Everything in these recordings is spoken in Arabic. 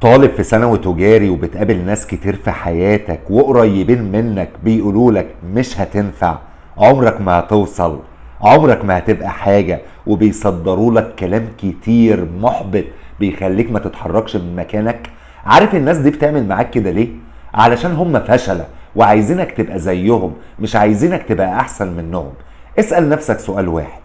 طالب في ثانوي تجاري وبتقابل ناس كتير في حياتك وقريبين منك بيقولولك مش هتنفع، عمرك ما هتوصل، عمرك ما هتبقى حاجة، وبيصدرولك كلام كتير محبط بيخليك ما تتحركش من مكانك. عارف الناس دي بتعمل معاك كده ليه؟ علشان هم فشلة وعايزينك تبقى زيهم، مش عايزينك تبقى احسن منهم. اسأل نفسك سؤال واحد: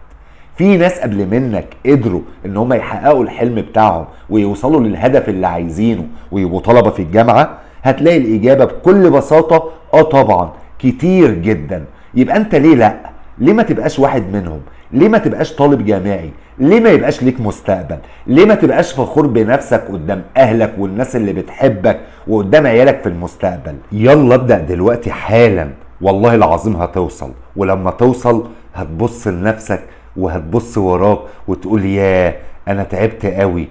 في ناس قبل منك قدروا ان هم يحققوا الحلم بتاعهم ويوصلوا للهدف اللي عايزينه ويبقوا طلبة في الجامعة؟ هتلاقي الاجابة بكل بساطة طبعا، كتير جدا. يبقى انت ليه لا؟ ليه ما تبقاش واحد منهم؟ ليه ما تبقاش طالب جامعي؟ ليه ما يبقاش ليك مستقبل؟ ليه ما تبقاش فخور بنفسك قدام اهلك والناس اللي بتحبك وقدام عيالك في المستقبل؟ يلا ابدأ دلوقتي حالا، والله العظيم هتوصل. ولما توصل هتبص لنفسك وهتبص وراك وتقول ياه انا تعبت قوي،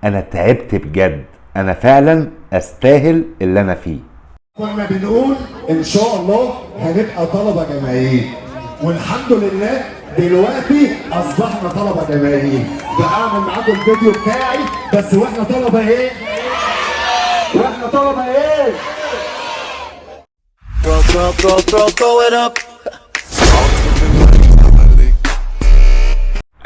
انا تعبت بجد، انا فعلا استاهل اللي انا فيه. كنا بنقول ان شاء الله هنبقى طلبة جامعيين، والحمد لله دلوقتي اصبحنا طلبة جامعيين. فاعمل معاكم الفيديو بتاعي بس واحنا طلبة ايه؟ واحنا طلبة ايه؟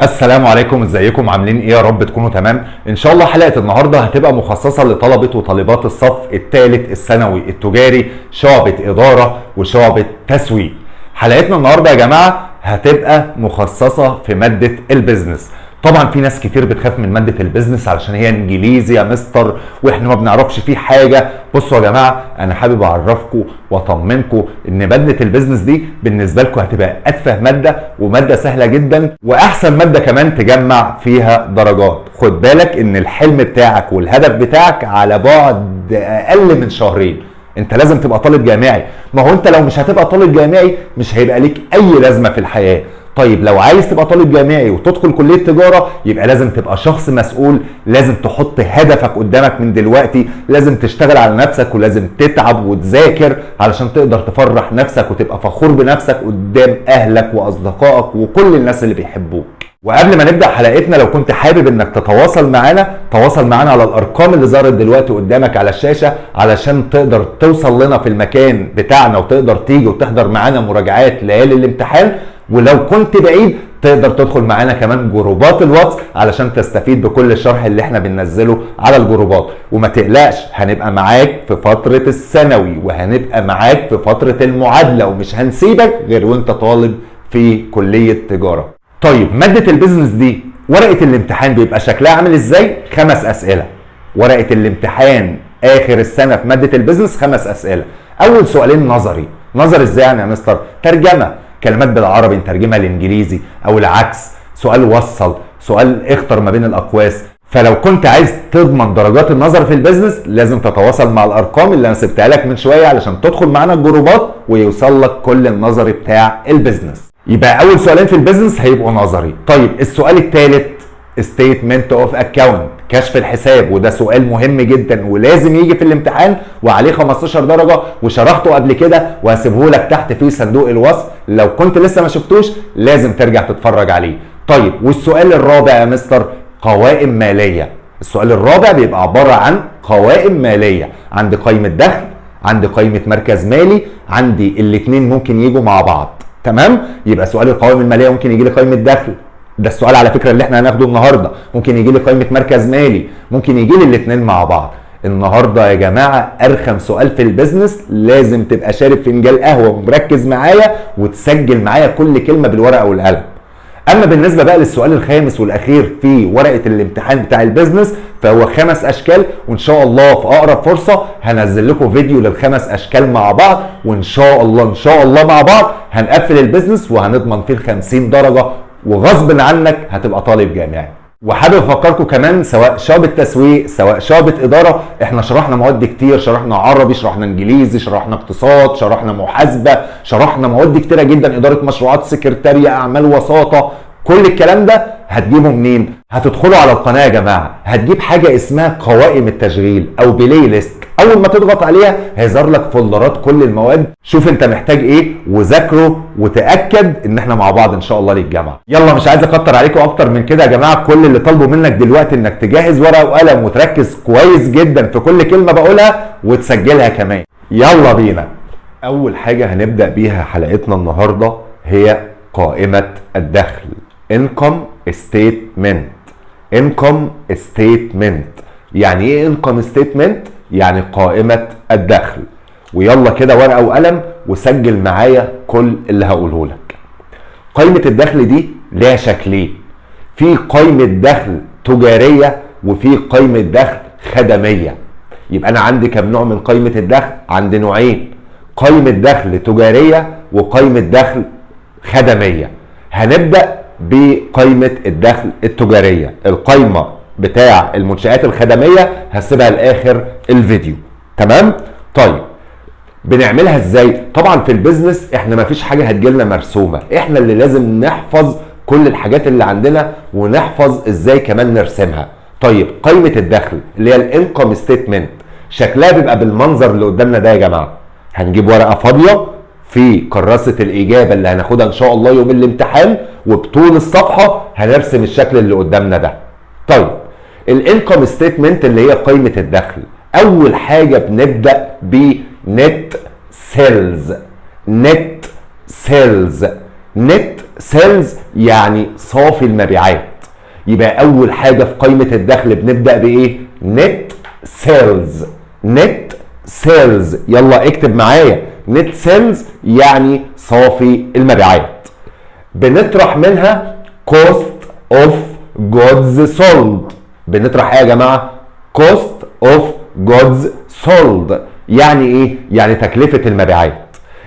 السلام عليكم، ازيكم؟ عاملين ايه؟ يا رب تكونوا تمام. ان شاء الله حلقة النهاردة هتبقى مخصصة لطلبة وطالبات الصف الثالث الثانوي التجاري، شعبة إدارة وشعبة تسويق. حلقتنا النهاردة يا جماعة هتبقى مخصصة في مادة البيزنس. طبعا في ناس كتير بتخاف من مادة البيزنس علشان هي انجليزي يا مستر واحنا ما بنعرفش فيه حاجة. بصوا يا جماعة، انا حابب اعرفكم واطمنكم ان مادة البيزنس دي بالنسبة لكم هتبقى اتفه مادة ومادة سهلة جدا واحسن مادة كمان تجمع فيها درجات. خد بالك ان الحلم بتاعك والهدف بتاعك على بعد اقل من شهرين. انت لازم تبقى طالب جامعي، ما هو انت لو مش هتبقى طالب جامعي مش هيبقى ليك اي لازمة في الحياة. طيب لو عايز تبقى طالب جامعي وتدخل كلية تجارة يبقى لازم تبقى شخص مسؤول، لازم تحط هدفك قدامك من دلوقتي، لازم تشتغل على نفسك ولازم تتعب وتذاكر علشان تقدر تفرح نفسك وتبقى فخور بنفسك قدام اهلك واصدقائك وكل الناس اللي بيحبوك. وقبل ما نبدأ حلقتنا، لو كنت حابب انك تتواصل معانا، تواصل معانا على الارقام اللي ظهرت دلوقتي قدامك على الشاشة علشان تقدر توصل لنا في المكان بتاعنا وتقدر تيجي وتحضر معانا مراجعات ليالي الامتحان. ولو كنت بعيد تقدر تدخل معانا كمان جروبات الواتس علشان تستفيد بكل الشرح اللي احنا بننزله على الجروبات. وما تقلقش، هنبقى معاك في فترة الثانوي وهنبقى معاك في فترة المعادلة ومش هنسيبك غير وانت طالب في كلية تجارة. طيب مادة البيزنس دي ورقة الامتحان بيبقى شكلها عامل ازاي؟ 5 اسئلة. ورقة الامتحان اخر السنة في مادة البيزنس 5 اسئلة. اول سؤالين نظري. نظري ازاي يعني يا مستر؟ ترجمة، كلمات بالعربي نترجمها للانجليزي او العكس، سؤال وصل، سؤال اختر ما بين الاقواس. فلو كنت عايز تضمن درجات النظر في البيزنس لازم تتواصل مع الارقام اللي انا سبتها لك من شويه علشان تدخل معانا الجروبات ويوصل لك كل النظري بتاع البيزنس. يبقى اول سؤالين في البيزنس هيبقوا نظري. طيب السؤال الثالث ستيتمنت اوف اكاونت، كشف الحساب، وده سؤال مهم جدا ولازم يجي في الامتحان وعليه 15 درجه وشرحته قبل كده وهسيبه لك تحت في صندوق الوصف، لو كنت لسه ما شفتوش لازم ترجع تتفرج عليه. طيب والسؤال الرابع يا مستر؟ قوائم ماليه. السؤال الرابع بيبقى عباره عن قوائم ماليه، عندي قائمه دخل، عندي قائمه مركز مالي، عندي الاثنين ممكن يجوا مع بعض. تمام؟ يبقى سؤال القوائم الماليه ممكن يجي لي قائمه دخل، ده السؤال على فكره اللي احنا هناخده النهارده، ممكن يجي لي قائمه مركز مالي، ممكن يجي لي الاثنين مع بعض. النهارده يا جماعه ارخم سؤال في البيزنس، لازم تبقى شارب فنجان قهوه ومركز معايا وتسجل معايا كل كلمه بالورقه والقلم. اما بالنسبه بقى للسؤال الخامس والاخير في ورقه الامتحان بتاع البيزنس فهو 5 اشكال، وان شاء الله في اقرب فرصه هنزل لكم فيديو لل5 اشكال مع بعض، وان شاء الله ان شاء الله مع بعض هنقفل البيزنس وهنضمن فيه 50 درجه وغصب عنك هتبقى طالب جامعي. وحابب افكركم كمان سواء شعبة تسويق سواء شعبة ادارة، احنا شرحنا مواد كتير، شرحنا عربي، شرحنا انجليزي، شرحنا اقتصاد، شرحنا محاسبة، شرحنا مواد كتيرة جدا، ادارة مشروعات، سكرتارية، اعمال، وساطة. كل الكلام ده هتجيبه منين؟ هتدخلوا على القناة يا جماعة، هتجيب حاجة اسمها قوائم التشغيل او بلاي ليست. اول ما تضغط عليها هيظهر لك فولدرات كل المواد. شوف انت محتاج ايه وذاكره، وتاكد ان احنا مع بعض ان شاء الله للجامعه. يلا مش عايز اكتر عليكم اكتر من كده يا جماعه. كل اللي طالبه منك دلوقتي انك تجهز ورقه وقلم وتركز كويس جدا في كل كلمه بقولها وتسجلها كمان. يلا بينا. اول حاجه هنبدا بيها حلقتنا النهارده هي قائمه الدخل. income statement. income statement يعني ايه income statement؟ يعني قائمة الدخل. ويلا كده ورقة وقلم وسجل معايا كل اللي هقوله لك. قائمة الدخل دي ليها شكلين، في قائمة دخل تجارية وفي قائمة دخل خدمية. يبقى انا عندي كم نوع من قائمة الدخل؟ عندي نوعين، قائمة دخل تجارية وقائمة دخل خدمية. هنبدأ بقائمة الدخل التجارية. القائمة بتاع المنشآت الخدمية هسيبها لاخر الفيديو، تمام؟ طيب بنعملها ازاي؟ طبعا في البيزنس احنا مفيش حاجة هتجيلنا مرسومة، احنا اللي لازم نحفظ كل الحاجات اللي عندنا ونحفظ ازاي كمان نرسمها. طيب قائمة الدخل اللي هي الانكم ستيتمنت شكلها بيبقى بالمنظر اللي قدامنا ده يا جماعة. هنجيب ورقة فاضية في كراسة الإجابة اللي هناخدها إن شاء الله يوم الامتحان، وبطول الصفحة هنرسم الشكل اللي قدامنا ده. طيب الانكم ستيتمنت اللي هي قائمة الدخل، أول حاجة بنبدأ بنت سيلز. نت سيلز. نت سيلز يعني صافي المبيعات. يبقى أول حاجة في قائمة الدخل بنبدأ بإيه؟ نت سيلز. نت سيلز. يلا اكتب معايا، نت سيلز يعني صافي المبيعات. بنطرح منها cost of goods sold. بنطرح ايه يا جماعه؟ cost of goods sold يعني ايه؟ يعني تكلفه المبيعات.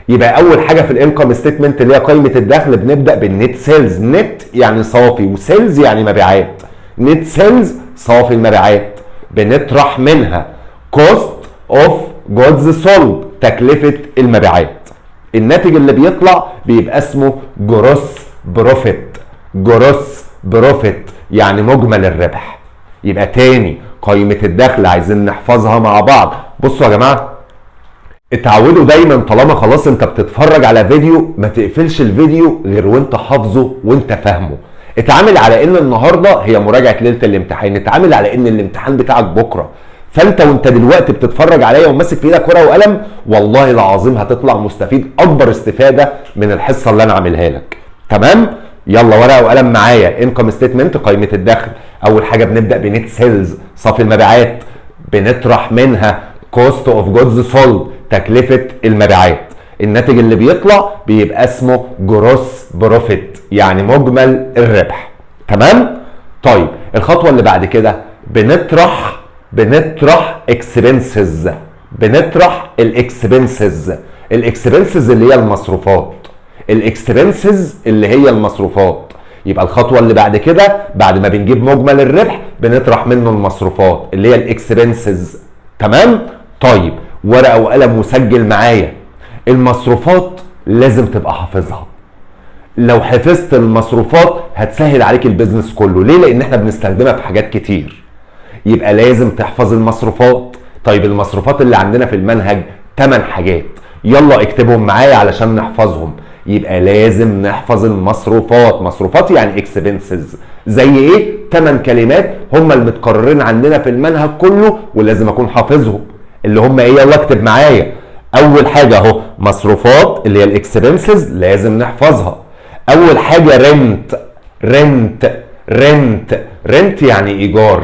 يبقى اول حاجه في الانكم ستيتمنت اللي هي قائمه الدخل بنبدا بالنت سيلز. نت يعني صافي وسيلز يعني مبيعات. نت سيلز صافي المبيعات. بنطرح منها cost of goods sold تكلفه المبيعات. الناتج اللي بيطلع بيبقى اسمه جروس بروفيت. جروس بروفيت يعني مجمل الربح. يبقى تاني قائمة الدخل عايزين نحفظها مع بعض. بصوا يا جماعة، اتعودوا دايما طالما خلاص انت بتتفرج على فيديو ما تقفلش الفيديو غير وانت حافظه وانت فاهمه. اتعامل على ان النهارده هي مراجعة ليلة الامتحان، اتعامل على ان الامتحان بتاعك بكرة. فانت وانت دلوقتي بتتفرج عليا وماسك في ايدك ورقه وقلم والله العظيم هتطلع مستفيد اكبر استفاده من الحصه اللي انا عاملها لك، تمام؟ يلا ورقه وقلم معايا. انكم ستيتمنت قائمه الدخل، اول حاجه بنبدا بنت سيلز صافي المبيعات، بنطرح منها كوست اوف جودز سولد تكلفه المبيعات. الناتج اللي بيطلع بيبقى اسمه جروس بروفيت يعني مجمل الربح، تمام؟ طيب الخطوه اللي بعد كده بنطرح اكسبنسز. بنطرح الاكسبنسز. الاكسبنسز اللي هي المصروفات. الاكسبنسز اللي هي المصروفات. يبقى الخطوه اللي بعد كده بعد ما بنجيب مجمل الربح بنطرح منه المصروفات اللي هي الاكسبنسز، تمام؟ طيب ورقه وقلم وسجل معايا. المصروفات لازم تبقى حافظها. لو حفظت المصروفات هتسهل عليك البيزنس كله. ليه؟ لان احنا بنستخدمها في حاجات كتير. يبقى لازم تحفظ المصروفات. طيب المصروفات اللي عندنا في المنهج 8 حاجات، يلا اكتبهم معايا علشان نحفظهم. يبقى لازم نحفظ المصروفات. مصروفات يعني اكسبنسز. زي ايه؟ 8 كلمات هم المتكررين عندنا في المنهج كله ولازم اكون حافظهم. اللي هم ايه؟ يلا اكتب معايا. اول حاجه اهو مصروفات اللي هي الاكسبنسز لازم نحفظها. اول حاجه رنت. رنت رنت رنت يعني ايجار.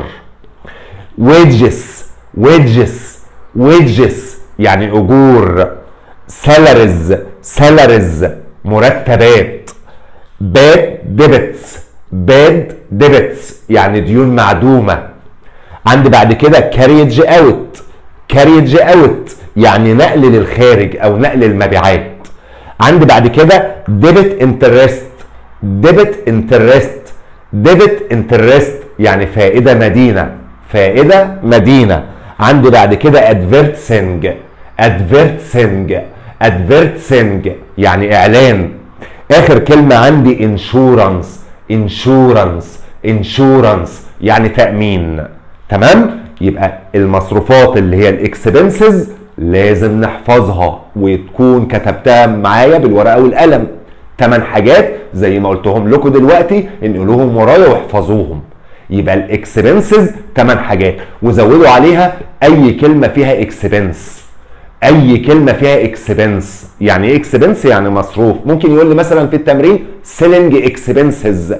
ويجز. ويجز ويجز يعني اجور. سالاريز. سالاريز مرتبات. باد ديبتس. باد ديبتس يعني ديون معدومه. عندي بعد كده كاريج اوت. كاريج اوت يعني نقل للخارج او نقل المبيعات. عندي بعد كده ديبت انترست. ديبت انترست. ديبت انترست يعني فائده مدينه. فائده مدينه. عندي بعد كده ادفيرتسنج. ادفيرتسنج. ادفيرتسنج يعني اعلان. اخر كلمه عندي انشورنس. انشورنس. انشورنس يعني تامين، تمام؟ يبقى المصروفات اللي هي الاكسبنسز لازم نحفظها وتكون كتبتها معايا بالورقه والقلم. 8 حاجات زي ما قلتهم لكم دلوقتي، انقلوهم ورايا واحفظوهم. يبقى الاكسبنسز 8 حاجات، وزودوا عليها اي كلمه فيها اكسبنس. اي كلمه فيها اكسبنس، يعني ايه اكسبنس؟ يعني مصروف. ممكن يقول لي مثلا في التمرين سيلينج اكسبنسز،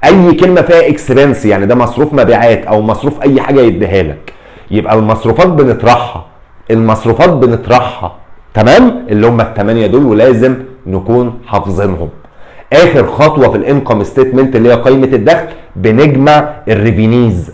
اي كلمه فيها اكسبنس يعني ده مصروف مبيعات او مصروف اي حاجه يديها لك. يبقى المصروفات بنطرحها، المصروفات بنطرحها، تمام؟ اللي هم ال8 دول، ولازم نكون حافظينهم. اخر خطوه في الانكم ستيتمنت اللي هي قائمه الدخل، بنجمع الريفينيز.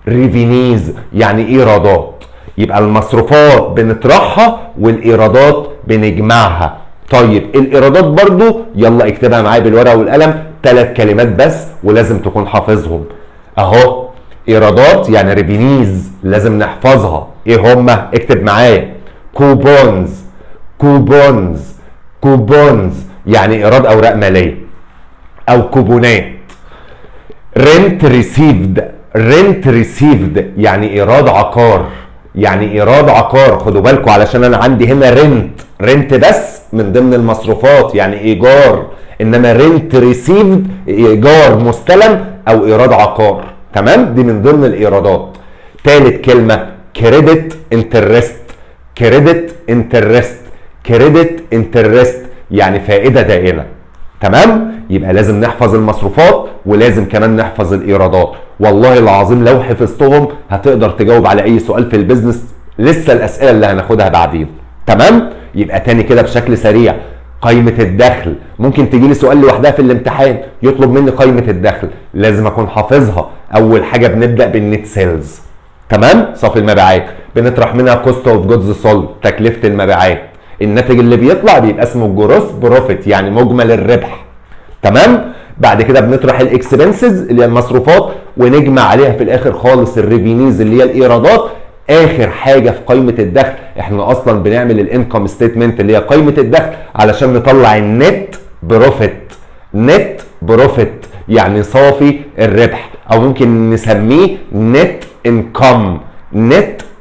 ريفينيز يعني ايرادات. يبقى المصروفات بنطرحها والايرادات بنجمعها. طيب الايرادات برضو يلا اكتبها معايا بالورقه والقلم، 3 كلمات بس ولازم تكون حافظهم. اهو ايرادات يعني ريفينيز لازم نحفظها. ايه هما؟ اكتب معايا. كوبونز يعني ايراد اوراق ماليه او كوبونات. رنت ريسيفد يعني ايراد عقار. خدوا بالكم علشان انا عندي هنا رنت بس من ضمن المصروفات يعني ايجار، انما رنت ريسيفد ايجار مستلم او ايراد عقار، تمام؟ دي من ضمن الايرادات. ثالث كلمه كريدت انترست يعني فائده دائمه، تمام؟ يبقى لازم نحفظ المصروفات ولازم كمان نحفظ الايرادات. والله العظيم لو حفظتهم هتقدر تجاوب على اي سؤال في البيزنس، لسه الاسئله اللي هناخدها بعدين، تمام؟ يبقى تاني كده بشكل سريع، قائمه الدخل ممكن تجي لي سؤال لوحدها في الامتحان يطلب مني قائمه الدخل، لازم اكون حافظها. اول حاجه بنبدا بالنت سيلز، تمام؟ صافي المبيعات، بنطرح منها كوست اوف جودز سولد، تكلفه المبيعات. الناتج اللي بيطلع بيبقى اسمه جروس بروفيت يعني مجمل الربح، تمام؟ بعد كده بنطرح الاكسبنسز اللي هي المصروفات ونجمع عليها في الاخر خالص الريفينيز اللي هي الايرادات. اخر حاجه في قائمه الدخل، احنا اصلا بنعمل الانكم ستيتمنت اللي هي قائمه الدخل علشان نطلع النت بروفيت يعني صافي الربح، او ممكن نسميه نت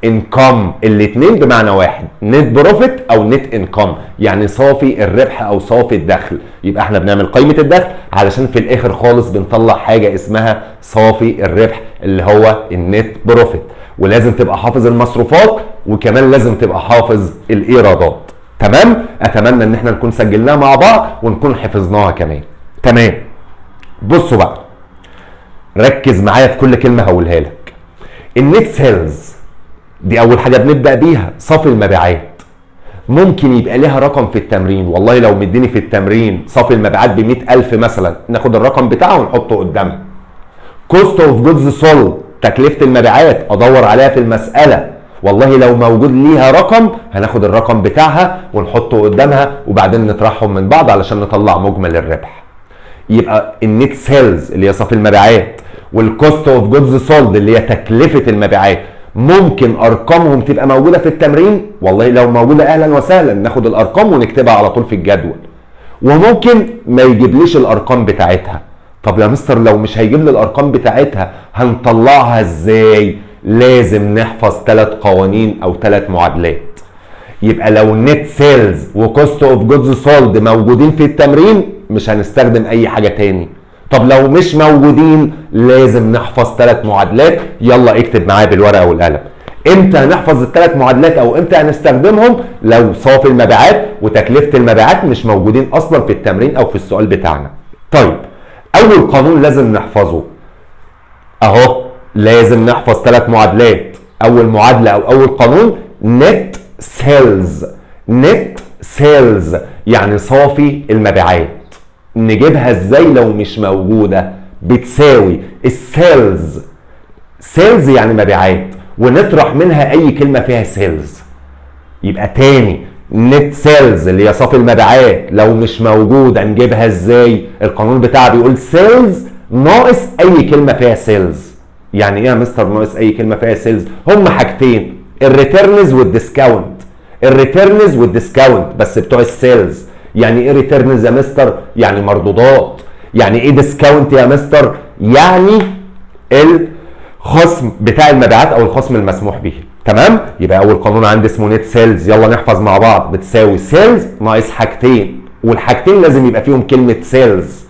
انكم، الاثنين بمعنى واحد، نت بروفيت او نت انكم يعني صافي الربح او صافي الدخل. يبقى احنا بنعمل قائمه الدخل علشان في الاخر خالص بنطلع حاجه اسمها صافي الربح اللي هو النت بروفيت. ولازم تبقى حافظ المصروفات وكمان لازم تبقى حافظ الايرادات، تمام؟ اتمنى ان احنا نكون سجلناها مع بعض ونكون حفظناها كمان، تمام؟ بصوا بقى، ركز معايا في كل كلمه هقولها لك. النت سيلز دي اول حاجه بنبدا بيها، صافي المبيعات. ممكن يبقى لها رقم في التمرين، والله لو مديني في التمرين صافي المبيعات ب100,000 مثلا، ناخد الرقم بتاعه ونحطه قدامنا. كوست اوف جودز سولد تكلفه المبيعات، ادور عليها في المساله، والله لو موجود ليها رقم هناخد الرقم بتاعها ونحطه قدامها وبعدين نطرحهم من بعض علشان نطلع مجمل الربح. يبقى النت سيلز اللي هي صافي المبيعات والكوست اوف جودز سولد اللي هي تكلفه المبيعات، ممكن ارقامهم تبقى موجوده في التمرين، والله لو موجوده اهلا وسهلا ناخد الارقام ونكتبها على طول في الجدول. وممكن ما يجيبليش الارقام بتاعتها. طب يا مستر لو مش هيجيب لي الارقام بتاعتها هنطلعها ازاي؟ لازم نحفظ 3 قوانين او 3 معادلات. يبقى لو نت سيلز وكوست اوف جودز سولد موجودين في التمرين مش هنستخدم اي حاجه تاني. طب لو مش موجودين لازم نحفظ 3 معادلات، يلا اكتب معايا بالورقه والقلم. امتى هنحفظ ال3 معادلات او امتى هنستخدمهم؟ لو صافي المبيعات وتكلفه المبيعات مش موجودين اصلا في التمرين او في السؤال بتاعنا. طيب اول قانون لازم نحفظه اهو، لازم نحفظ 3 معادلات. اول معادله او اول قانون نت سيلز يعني صافي المبيعات. نجيبها ازاي لو مش موجوده؟ بتساوي السيلز، سيلز يعني مبيعات، ونطرح منها اي كلمه فيها سيلز. يبقى تاني نت سيلز اللي هي صافي المبيعات لو مش موجوده نجيبها ازاي؟ القانون بتاعها بيقول سيلز ناقص اي كلمه فيها سيلز. يعني ايه يا مستر ناقص اي كلمه فيها سيلز؟ هما حاجتين، الريتيرنز والديسكاونت. الريتيرنز والديسكاونت بس بتوع السيلز. يعني ايه ريتيرنز يا مستر؟ يعني مردودات. يعني ايه ديسكاونت يا مستر؟ يعني خصم بتاع المبيعات او الخصم المسموح به. تمام؟ يبقى اول قانون عندي اسمه نت سيلز، يلا نحفظ مع بعض، بتساوي سيلز ناقص حاجتين، والحاجتين لازم يبقى فيهم كلمه سيلز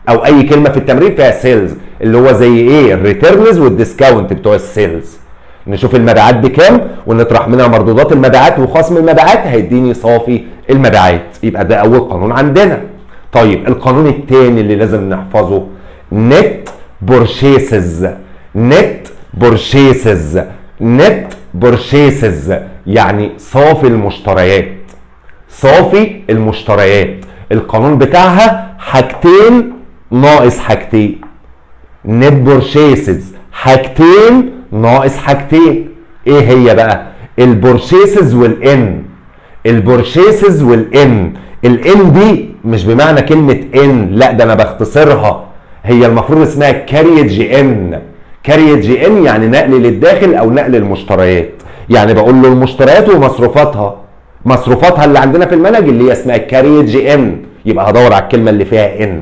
او اي كلمه في التمرين فيها سيلز، اللي هو زي ايه؟ الريتيرنز والديسكاونت بتوع السيلز. نشوف المبيعات بكام ونطرح منها مردودات المبيعات وخصم المبيعات هيديني صافي المبيعات. يبقى ده اول قانون عندنا. طيب القانون الثاني اللي لازم نحفظه نت بورشيسز. نت بورشيسز، نت بورشيسز يعني صافي المشتريات. صافي المشتريات القانون بتاعها حاجتين ناقص حاجتين. نت بورشيسز حاجتين ناقص حاجتين. ايه هي بقى؟ البورشيسز والان. البورشيسز والان، الان دي مش بمعنى كلمه ان، لا ده انا بختصرها، هي المفروض اسمها كاريج ان. كاريج ان يعني نقل للداخل او نقل المشتريات، يعني بقول له المشتريات ومصروفاتها، مصروفاتها اللي عندنا في المنهج اللي هي اسمها كاريج ان، يبقى هدور على الكلمه اللي فيها ان.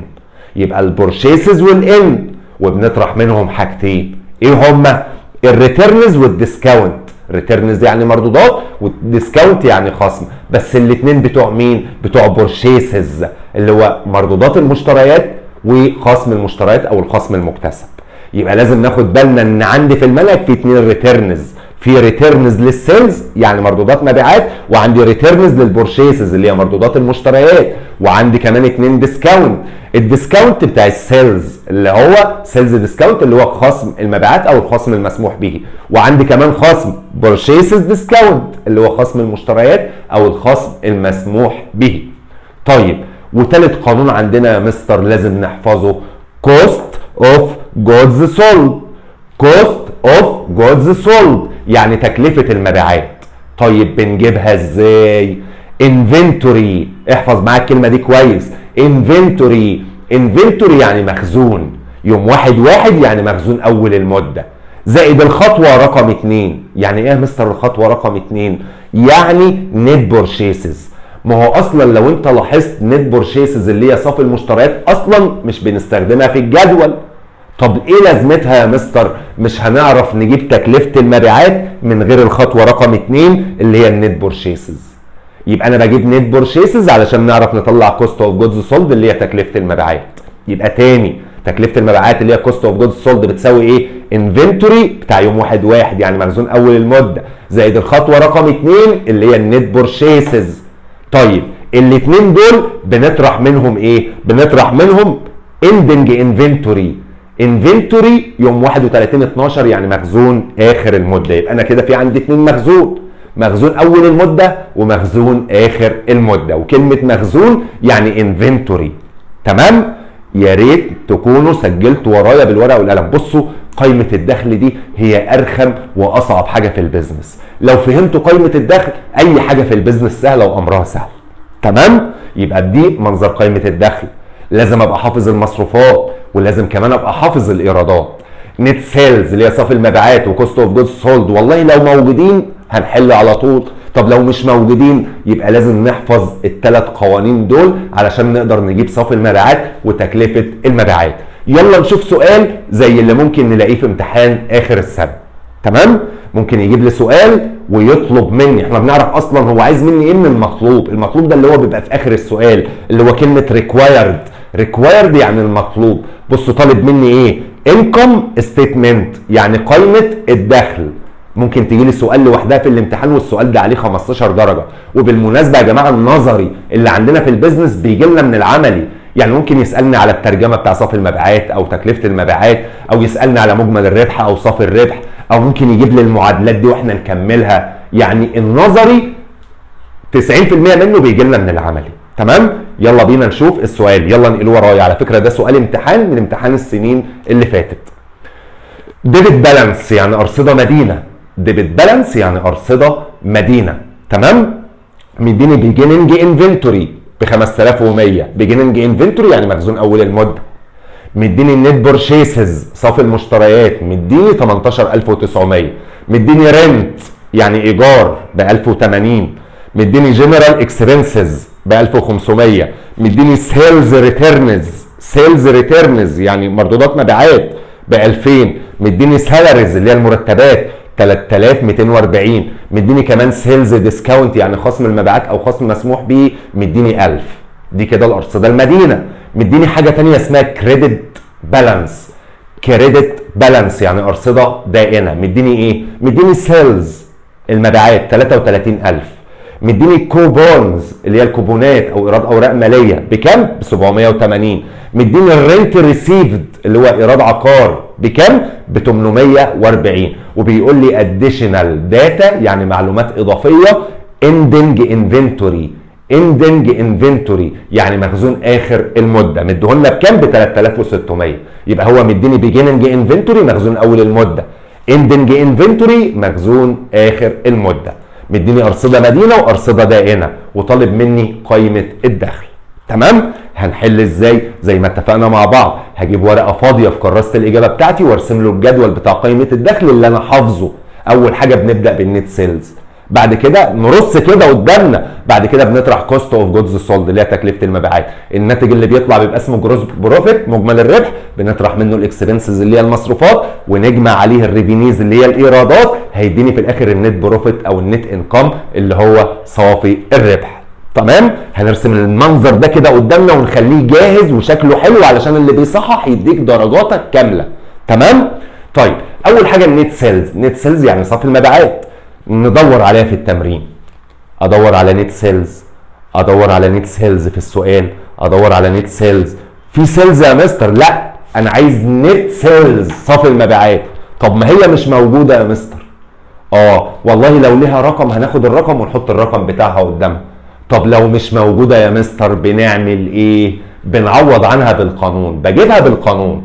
يبقى البورشيسز والان، وبنطرح منهم حاجتين، ايه هما؟ الريتيرنز والديسكاونت. ريتيرنز يعني مردودات والديسكاونت يعني خصم، بس الاثنين بتوع مين؟ بتوع بورشيسز اللي هو مردودات المشتريات وخصم المشتريات او الخصم المكتسب. يبقى لازم ناخد بالنا ان عندي في المنهج في اثنين ريتيرنز، في ريتيرنز للسيلز يعني مردودات مبيعات، وعندي ريتيرنز للبورشيسز اللي هي مردودات المشتريات، وعندي كمان اثنين ديسكاونت. الديسكاونت بتاع السيلز اللي هو سيلز ديسكاونت اللي هو خصم المبيعات او الخصم المسموح به، وعندي كمان خصم بورشيسز ديسكاونت اللي هو خصم المشتريات او الخصم المسموح به. طيب وثالث قانون عندنا يا مستر لازم نحفظه كوست اوف جودز سولد. كوست اوف جودز سولد يعني تكلفة المبيعات. طيب بنجيبها ازاي؟ انفنتوري، احفظ معاك الكلمة دي كويس، انفنتوري. انفنتوري يعني مخزون، يوم 1/1 يعني مخزون اول المدة، زائد الخطوة رقم 2. يعني ايه يا مستر الخطوة رقم 2؟ يعني نت بورشيسز. ما هو اصلا لو انت لاحظت نت بورشيسز اللي هي صافي المشتريات اصلا مش بنستخدمها في الجدول. طب ايه لازمتها يا مستر؟ مش هنعرف نجيب تكلفة المبيعات من غير الخطوة رقم 2 اللي هي النت بورشيسز. يبقى انا بجيب نت بورشيسز علشان نعرف نطلع كوست اوف جودز سولد اللي هي تكلفة المبيعات. يبقى تاني تكلفة المبيعات اللي هي كوست اوف جودز سولد بتساوي ايه؟ انفنتوري بتاع يوم 1/1 يعني مخزون اول المدة، زائد الخطوة رقم 2 اللي هي النت بورشيسز. طيب الاثنين دول بنطرح منهم ايه؟ بنطرح منهم اندنج انفنتوري. انفنتوري يوم 31/12 يعني مخزون اخر المده. يبقى انا كده في عندي اتنين مخزون، مخزون اول المده ومخزون اخر المده، وكلمه مخزون يعني انفنتوري. تمام؟ يا ريت تكونوا سجلتوا ورايا بالورقه والقلم. بصوا قائمه الدخل دي هي ارخم واصعب حاجه في البيزنس. لو فهمتوا قائمه الدخل اي حاجه في البيزنس سهله وامرها سهل. تمام؟ يبقى دي منظر قائمه الدخل. لازم ابقى حافظ المصروفات ولازم كمان ابقى حافظ الايرادات. نت سيلز اللي هي صافي المبيعات وكوست اوف جودز سولد، والله لو موجودين هنحل على طول. طب لو مش موجودين يبقى لازم نحفظ الثلاث قوانين دول علشان نقدر نجيب صافي المبيعات وتكلفة المبيعات. يلا نشوف سؤال زي اللي ممكن نلاقيه في امتحان اخر السنة. تمام؟ ممكن يجيب لي سؤال ويطلب مني، احنا بنعرف اصلا هو عايز مني ايه من المطلوب. المطلوب ده اللي هو بيبقى في اخر السؤال اللي هو كلمة ريكوايرد. ريكوايرد يعني المطلوب. بصوا طالب مني ايه؟ انكم ستيتمنت يعني قائمة الدخل. ممكن تيجي لي سؤال لوحدها في الامتحان والسؤال ده عليه 15 درجة. وبالمناسبة يا جماعة النظري اللي عندنا في البيزنس بيجي لنا من العملي. يعني ممكن يسألني على الترجمة بتاع صافي المبيعات او تكلفة المبيعات، او يسألني على مجمل الربح او صافي الربح، او ممكن يجيب لي المعادلات دي واحنا نكملها. يعني النظري 90% منه بيجي لنا من العملي. تمام؟ يلا بينا نشوف السؤال، يلا نقله ورايا. على فكرة ده سؤال امتحان من امتحان السنين اللي فاتت. ديبت بالانس يعني أرصدة مدينة. ديبت بالانس يعني أرصدة مدينة. تمام؟ مديني بيجيننج انفنتوري ب 5100. بيجيننج انفنتوري يعني مخزون أول المدة. مديني النت بورشيسز صافي المشتريات مديني 18900. مديني رنت يعني إيجار ب 1080. مديني جنرال اكسبنسز ب 1500. مديني سيلز ريتيرنز. سيلز ريتيرنز يعني مردودات مبيعات ب 2000. مديني سالاريز اللي هي المرتبات 3240. مديني كمان سيلز ديسكاونت يعني خصم المبيعات او خصم مسموح به مديني 1000. دي كده الارصده المدينه. مديني حاجه ثانيه اسمها كريدت بالانس. كريدت بالانس يعني ارصده دائنه. مديني ايه؟ مديني سيلز المبيعات 33000. مديني كوبونز اللي هي الكوبونات او ايراد اوراق ماليه بكام؟ ب 780. مديني الرنت ريسيفد اللي هو ايراد عقار بكام؟ ب 840. وبيقول لي اديشنال داتا يعني معلومات اضافيه اندنج انفنتوري. اندنج انفنتوري يعني مخزون اخر المده مديهولنا بكام؟ ب 3600. يبقى هو مديني بيجيننج انفنتوري مخزون اول المده، اندنج انفنتوري مخزون اخر المده. مديني ارصده مدينه وارصده دائنه وطالب مني قائمه الدخل. تمام؟ هنحل ازاي؟ زي ما اتفقنا مع بعض، هجيب ورقه فاضيه في كراسه الاجابه بتاعتي وارسم له الجدول بتاع قائمه الدخل اللي انا حافظه. اول حاجه بنبدا بالنت سيلز، بعد كده نرص كده قدامنا، بعد كده بنطرح كوست اوف جودز سولد اللي هي تكلفه المبيعات. الناتج اللي بيطلع بيبقى اسمه جروس بروفيت مجمل الربح، بنطرح منه الاكسبنسز اللي هي المصروفات ونجمع عليه الريفينيز اللي هي الايرادات، هيديني في الاخر النت بروفيت او النت انكم اللي هو صافي الربح. تمام؟ هنرسم المنظر ده كده قدامنا ونخليه جاهز وشكله حلو علشان اللي بيصحح يديك درجاتك كامله. تمام؟ طيب اول حاجه النت سيلز. نت سيلز يعني صافي المبيعات. ندور عليها في التمرين. ادور على نت سيلز، ادور على نت سيلز في السؤال، ادور على نت سيلز. في سيلز يا مستر؟ لا، انا عايز نت سيلز صافي المبيعات. طب ما هي مش موجوده يا مستر. والله لو ليها رقم هناخد الرقم ونحط الرقم بتاعها قدامها. طب لو مش موجوده يا مستر بنعمل ايه؟ بنعوض عنها بالقانون، بجيبها بالقانون.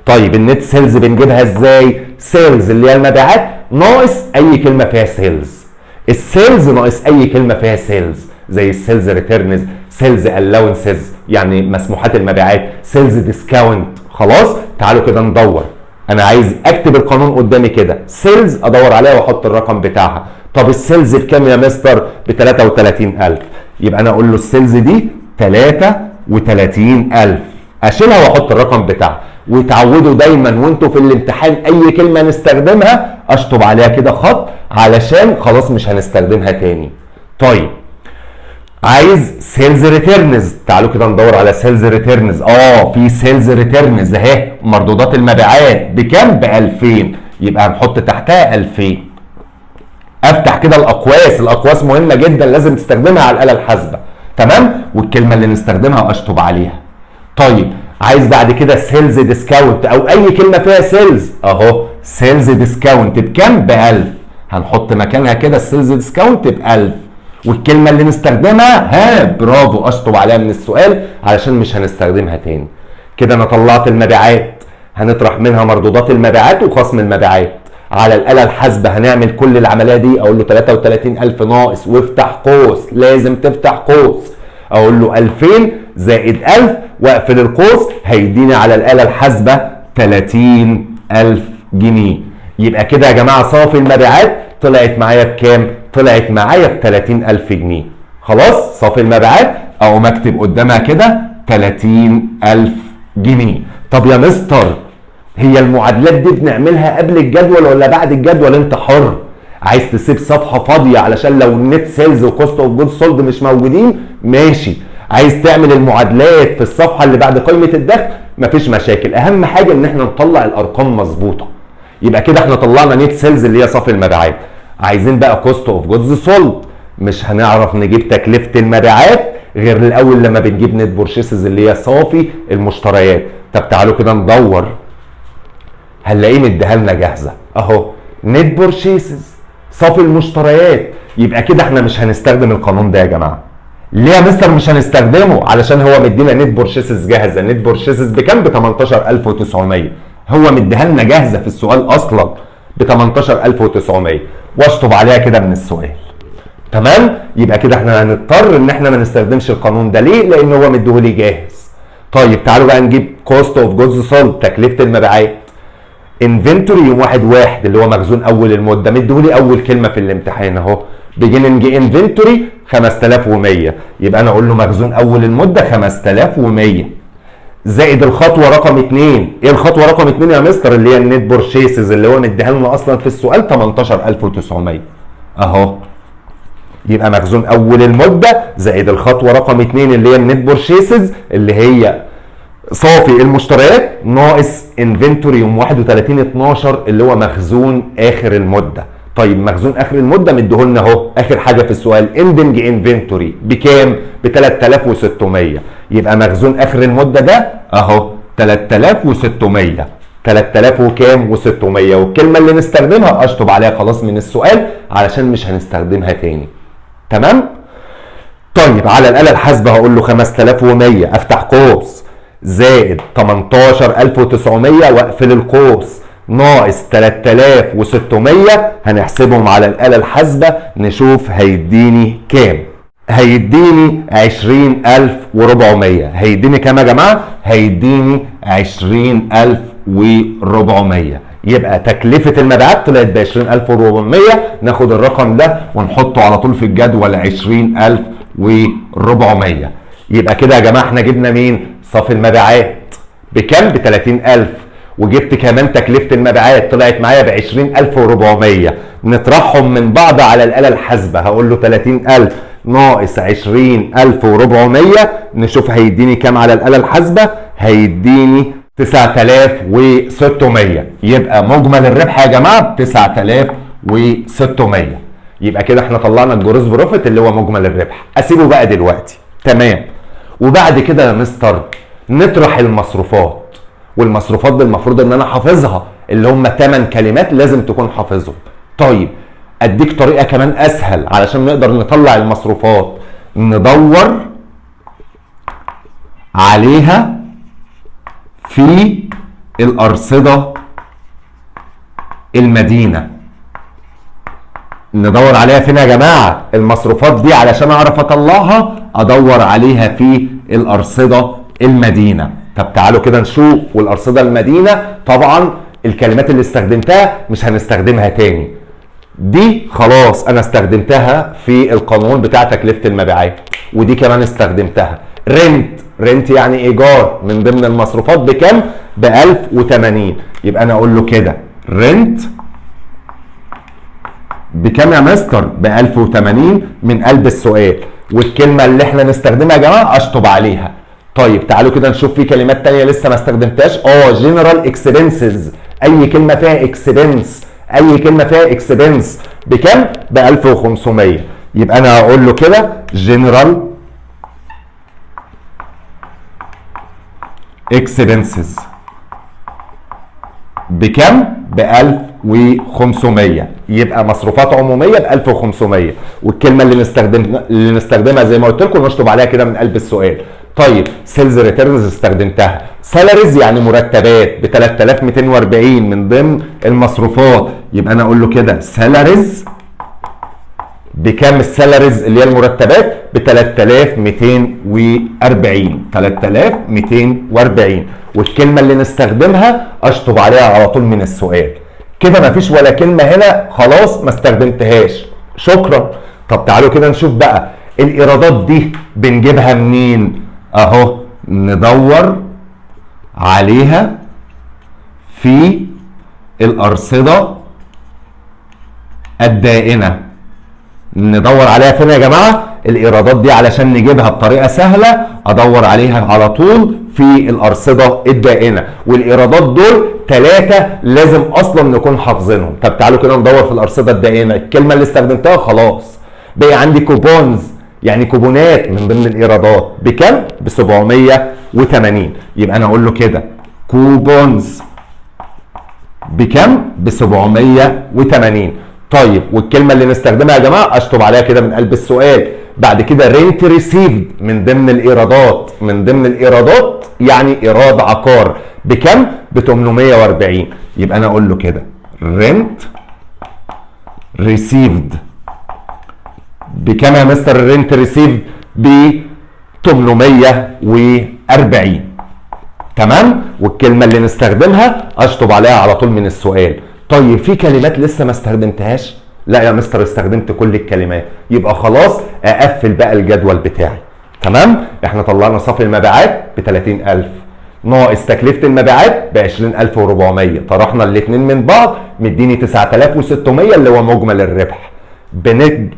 طيب النت سيلز بنجيبها ازاي؟ سيلز اللي هي المبيعات ناقص اي كلمه فيها سيلز. السيلز ناقص اي كلمه فيها سيلز زي السيلز ريتيرنز، سيلز الاونسز يعني مسموحات المبيعات، سيلز ديسكاونت. خلاص تعالوا كده ندور. انا عايز اكتب القانون قدامي كده، سيلز ادور عليها واحط الرقم بتاعها. طب السيلز بكام يا مستر؟ ب 33000. يبقى انا اقول له السيلز دي 33000، اشيلها واحط الرقم بتاعها. وتعودوا دايما وانتوا في الامتحان اي كلمه نستخدمها اشطب عليها كده خط علشان خلاص مش هنستخدمها تاني. طيب عايز سيلز ريتيرنز. تعالوا كده ندور على سيلز ريتيرنز. في سيلز ريتيرنز اهي، مردودات المبيعات بكام؟ ب 2000. يبقى هنحط تحتها 2000. افتح كده الاقواس. الاقواس مهمه جدا لازم تستخدمها على الاله الحاسبه. تمام؟ والكلمه اللي نستخدمها واشطب عليها. طيب عايز بعد كده سيلز ديسكاونت او اي كلمه فيها سيلز. اهو سيلز ديسكاونت بكام؟ ب 1000. هنحط مكانها كده السيلز ديسكاونت ب 1000. والكلمه اللي نستخدمها برافو اشطب عليها من السؤال علشان مش هنستخدمها تاني. كده انا طلعت المبيعات، هنطرح منها مردودات المبيعات وخصم المبيعات. على الاله الحاسبه هنعمل كل العمليه دي. اقول له 33000 ناقص وافتح قوس، لازم تفتح قوس. اقول له 2000 زائد 1000 واقفل القوس، هيديني على الاله الحاسبه 30000 جنيه. يبقى كده يا جماعه صافي المبيعات طلعت معايا بكام؟ طلعت معايا ب 30000 جنيه. خلاص صافي المبيعات اقوم اكتب قدامها كده 30000 جنيه. طب يا مستر هي المعادلات دي بنعملها قبل الجدول ولا بعد الجدول؟ انت حر. عايز تسيب صفحه فاضيه علشان لو النت سيلز وكوست اوف جود سولد مش موجودين ماشي. عايز تعمل المعادلات في الصفحه اللي بعد قائمه الدخل مفيش مشاكل. اهم حاجه ان احنا نطلع الارقام مظبوطه. يبقى كده احنا طلعنا نت سيلز اللي هي صافي المبيعات. عايزين بقى كوست اوف جودز سولد. مش هنعرف نجيب تكلفه المبيعات غير الاول لما بنجيب نت بورشيسز اللي هي صافي المشتريات. طب تعالوا كده ندور، هنلاقيه مديها لنا جاهزه اهو، نت بورشيسز صافي المشتريات. يبقى كده احنا مش هنستخدم القانون ده يا جماعه. ليه يا مستر مش هنستخدمه؟ علشان هو مدينا نت بورشيسز جاهزه. نت بورشيسز بكام؟ ب 18900. هو مديها لنا جاهزه في السؤال اصلا ب 18900 واشطب عليها كده من السؤال. تمام؟ يبقى كده احنا هنضطر ان احنا ما نستخدمش القانون ده. ليه؟ لان هو مديهولي جاهز. طيب تعالوا بقى نجيب كوست اوف جودز سولد تكلفه المبيعات. انفنتوري يوم 1/1 اللي هو مخزون اول المده، مديهولي اول كلمه في الامتحان اهو. بيجيننج انفنتوري 5100. يبقى انا اقول له مخزون اول المده 5100 زائد الخطوه رقم 2. ايه الخطوه رقم 2 يا مستر؟ اللي هي النت بورشيسز اللي هو مديها لنا اصلا في السؤال 18900 اهو. يبقى مخزون اول المده زائد الخطوه رقم 2 اللي هي النت بورشيسز اللي هي صافي المشتريات ناقص انفنتوري يوم 31/12 اللي هو مخزون اخر المده. طيب مخزون اخر المده مديهولنا اهو اخر حاجه في السؤال اندنج انفنتوري بكام؟ ب 3600. يبقى مخزون اخر المده ده اهو 3600. 3000 وكام؟ و600. والكلمه اللي نستخدمها اشطب عليها خلاص من السؤال علشان مش هنستخدمها تاني. تمام؟ طيب على الاله الحاسبه هقول له 5100 افتح قوس زائد 18900 واقفل القوس ناقص 3600 هنحسبهم على الاله الحاسبه نشوف هيديني كام. هيديني 20400. هيديني كام يا جماعه؟ هيديني 20400. يبقى تكلفه المبيعات طلعت ب 20400. ناخد الرقم ده ونحطه على طول في الجدول 20400. يبقى كده يا جماعه احنا جبنا مين؟ صافي المبيعات بكام؟ ب 30000. وجبت كمان تكلفه المبيعات طلعت معايا ب 20400. نطرحهم من بعض على الاله الحاسبه هقول له 30000 ناقص 20400 نشوف هيديني كام على الاله الحاسبه. هيديني 9600. يبقى مجمل الربح يا جماعه ب 9600. يبقى كده احنا طلعنا الجروس بروفيت اللي هو مجمل الربح. اسيبه بقى دلوقتي. تمام. وبعد كده يا مستر نطرح المصروفات. والمصروفات دي المفروض ان انا حافظها اللي هم 8 كلمات لازم تكون حافظهم. طيب اديك طريقه كمان اسهل علشان نقدر نطلع المصروفات. ندور عليها في الارصده المدينه. ندور عليها فين يا جماعه؟ المصروفات دي علشان اعرف اطلعها ادور عليها في الارصده المدينه. طب تعالوا كده نشوف. والارصده المدينه طبعا الكلمات اللي استخدمتها مش هنستخدمها تاني. دي خلاص انا استخدمتها في القانون بتاع تكلفه المبيعات. ودي كمان استخدمتها. رنت يعني ايجار من ضمن المصروفات بكام؟ ب 1080. يبقى انا اقول له كده رنت بكام يا مستر؟ ب 1080 من قلب السؤال. والكلمه اللي احنا نستخدمها يا جماعه اشطب عليها. طيب تعالوا كده نشوف في كلمات تانية لسه ما استخدمتهاش. جنرال اكسبنسز. اي كلمه فيها اكسبنس. اي كلمه فيها اكسبنس بكام؟ ب 1500. يبقى انا هقول له كده جنرال اكسبنسز بكام؟ ب 1500. يبقى مصروفات عموميه ب 1500. والكلمه اللي نستخدمها زي ما قلت لكم نشطب عليها كده من قلب السؤال. طيب سيلز ريتيرنز استخدمتها. سالاريز يعني مرتبات ب 3240 من ضمن المصروفات. يبقى انا اقول له كده سالاريز بكام؟ السالاريز اللي هي المرتبات ب 3240. 3240. والكلمه اللي نستخدمها اشطب عليها على طول من السؤال. كده مفيش ولا كلمه هنا خلاص ما استخدمتهاش. شكرا. طب تعالوا كده نشوف بقى الايرادات دي بنجيبها منين؟ اهو ندور عليها في الارصده الدائنه. ندور عليها فين يا جماعه؟ الايرادات دي علشان نجيبها بطريقه سهله ادور عليها على طول في الارصده الدائنه. والايرادات دول 3 لازم اصلا نكون حافظينهم. طب تعالوا كده ندور في الارصده الدائنه. الكلمه اللي استخدمتها خلاص. بقى عندي كوبونز يعني كوبونات من ضمن الايرادات بكام؟ ب 780. يبقى انا اقول له كده كوبونز بكام؟ ب 780. طيب والكلمه اللي نستخدمها يا جماعه اشطب عليها كده من قلب السؤال. بعد كده رينت ريسيفد من ضمن الايرادات. من ضمن الايرادات يعني ايراد عقار بكام؟ ب 840. يبقى انا اقول له كده رينت ريسيفد بكام يا مستر؟ الرنت ريسيفد ب 840. تمام. والكلمه اللي نستخدمها اشطب عليها على طول من السؤال. طيب في كلمات لسه ما استخدمتهاش؟ لا يا مستر استخدمت كل الكلمات. يبقى خلاص اقفل بقى الجدول بتاعي. تمام. احنا طلعنا صافي المبيعات ب 30000 ناقص تكلفه المبيعات ب 20400، طرحنا الاثنين من بعض مديني 9600 اللي هو مجمل الربح.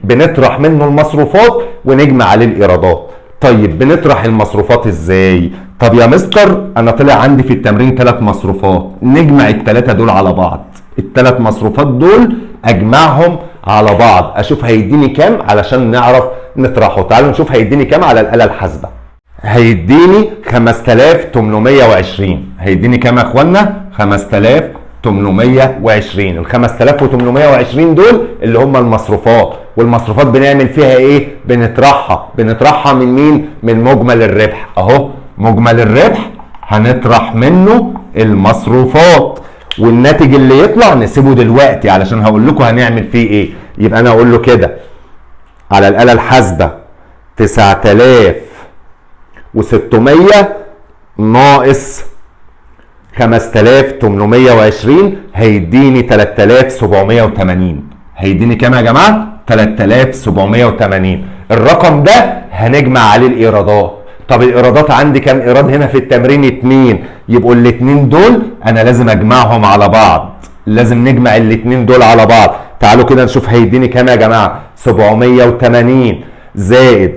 بنطرح منه المصروفات ونجمع عليه الايرادات. طيب بنطرح المصروفات ازاي؟ طب يا مستر انا طلع عندي في التمرين 3 مصروفات، نجمع ال3 دول على بعض. ال3 مصروفات دول اجمعهم على بعض اشوف هيديني كام علشان نعرف نطرحه. تعالوا نشوف هيديني كام على الآلة الحاسبة. هيديني 5820. هيديني كام يا اخوانا؟ 5820. ال 5820 دول اللي هم المصروفات، والمصروفات بنعمل فيها ايه؟ بنطرحها من مين؟ من مجمل الربح. اهو مجمل الربح هنطرح منه المصروفات، والناتج اللي يطلع نسيبه دلوقتي علشان هقول لكم هنعمل فيه ايه. يبقى انا اقول له كده على الآلة الحاسبة 9600 ناقص 5820 هيديني 3780. هيديني كام يا جماعه؟ 3780. الرقم ده هنجمع عليه الايرادات. طب الايرادات عندي كام ايراد هنا في التمرين؟ 2. يبقوا الاثنين دول انا لازم اجمعهم على بعض، لازم نجمع الاثنين دول على بعض. تعالوا كده نشوف هيديني كام يا جماعه. 780 زائد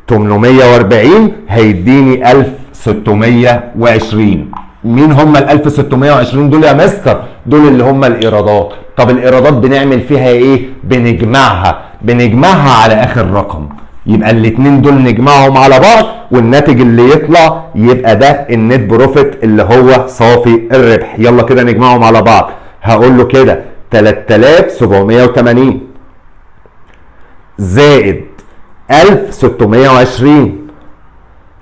840 هيديني 1620. مين هم ال 1620 دول يا مستر؟ دول اللي هم الايرادات. طب الايرادات بنعمل فيها ايه؟ بنجمعها على اخر رقم. يبقى الاثنين دول نجمعهم على بعض والناتج اللي يطلع يبقى ده النت بروفيت اللي هو صافي الربح. يلا كده نجمعهم على بعض. هقول له كده 3780 زائد 1620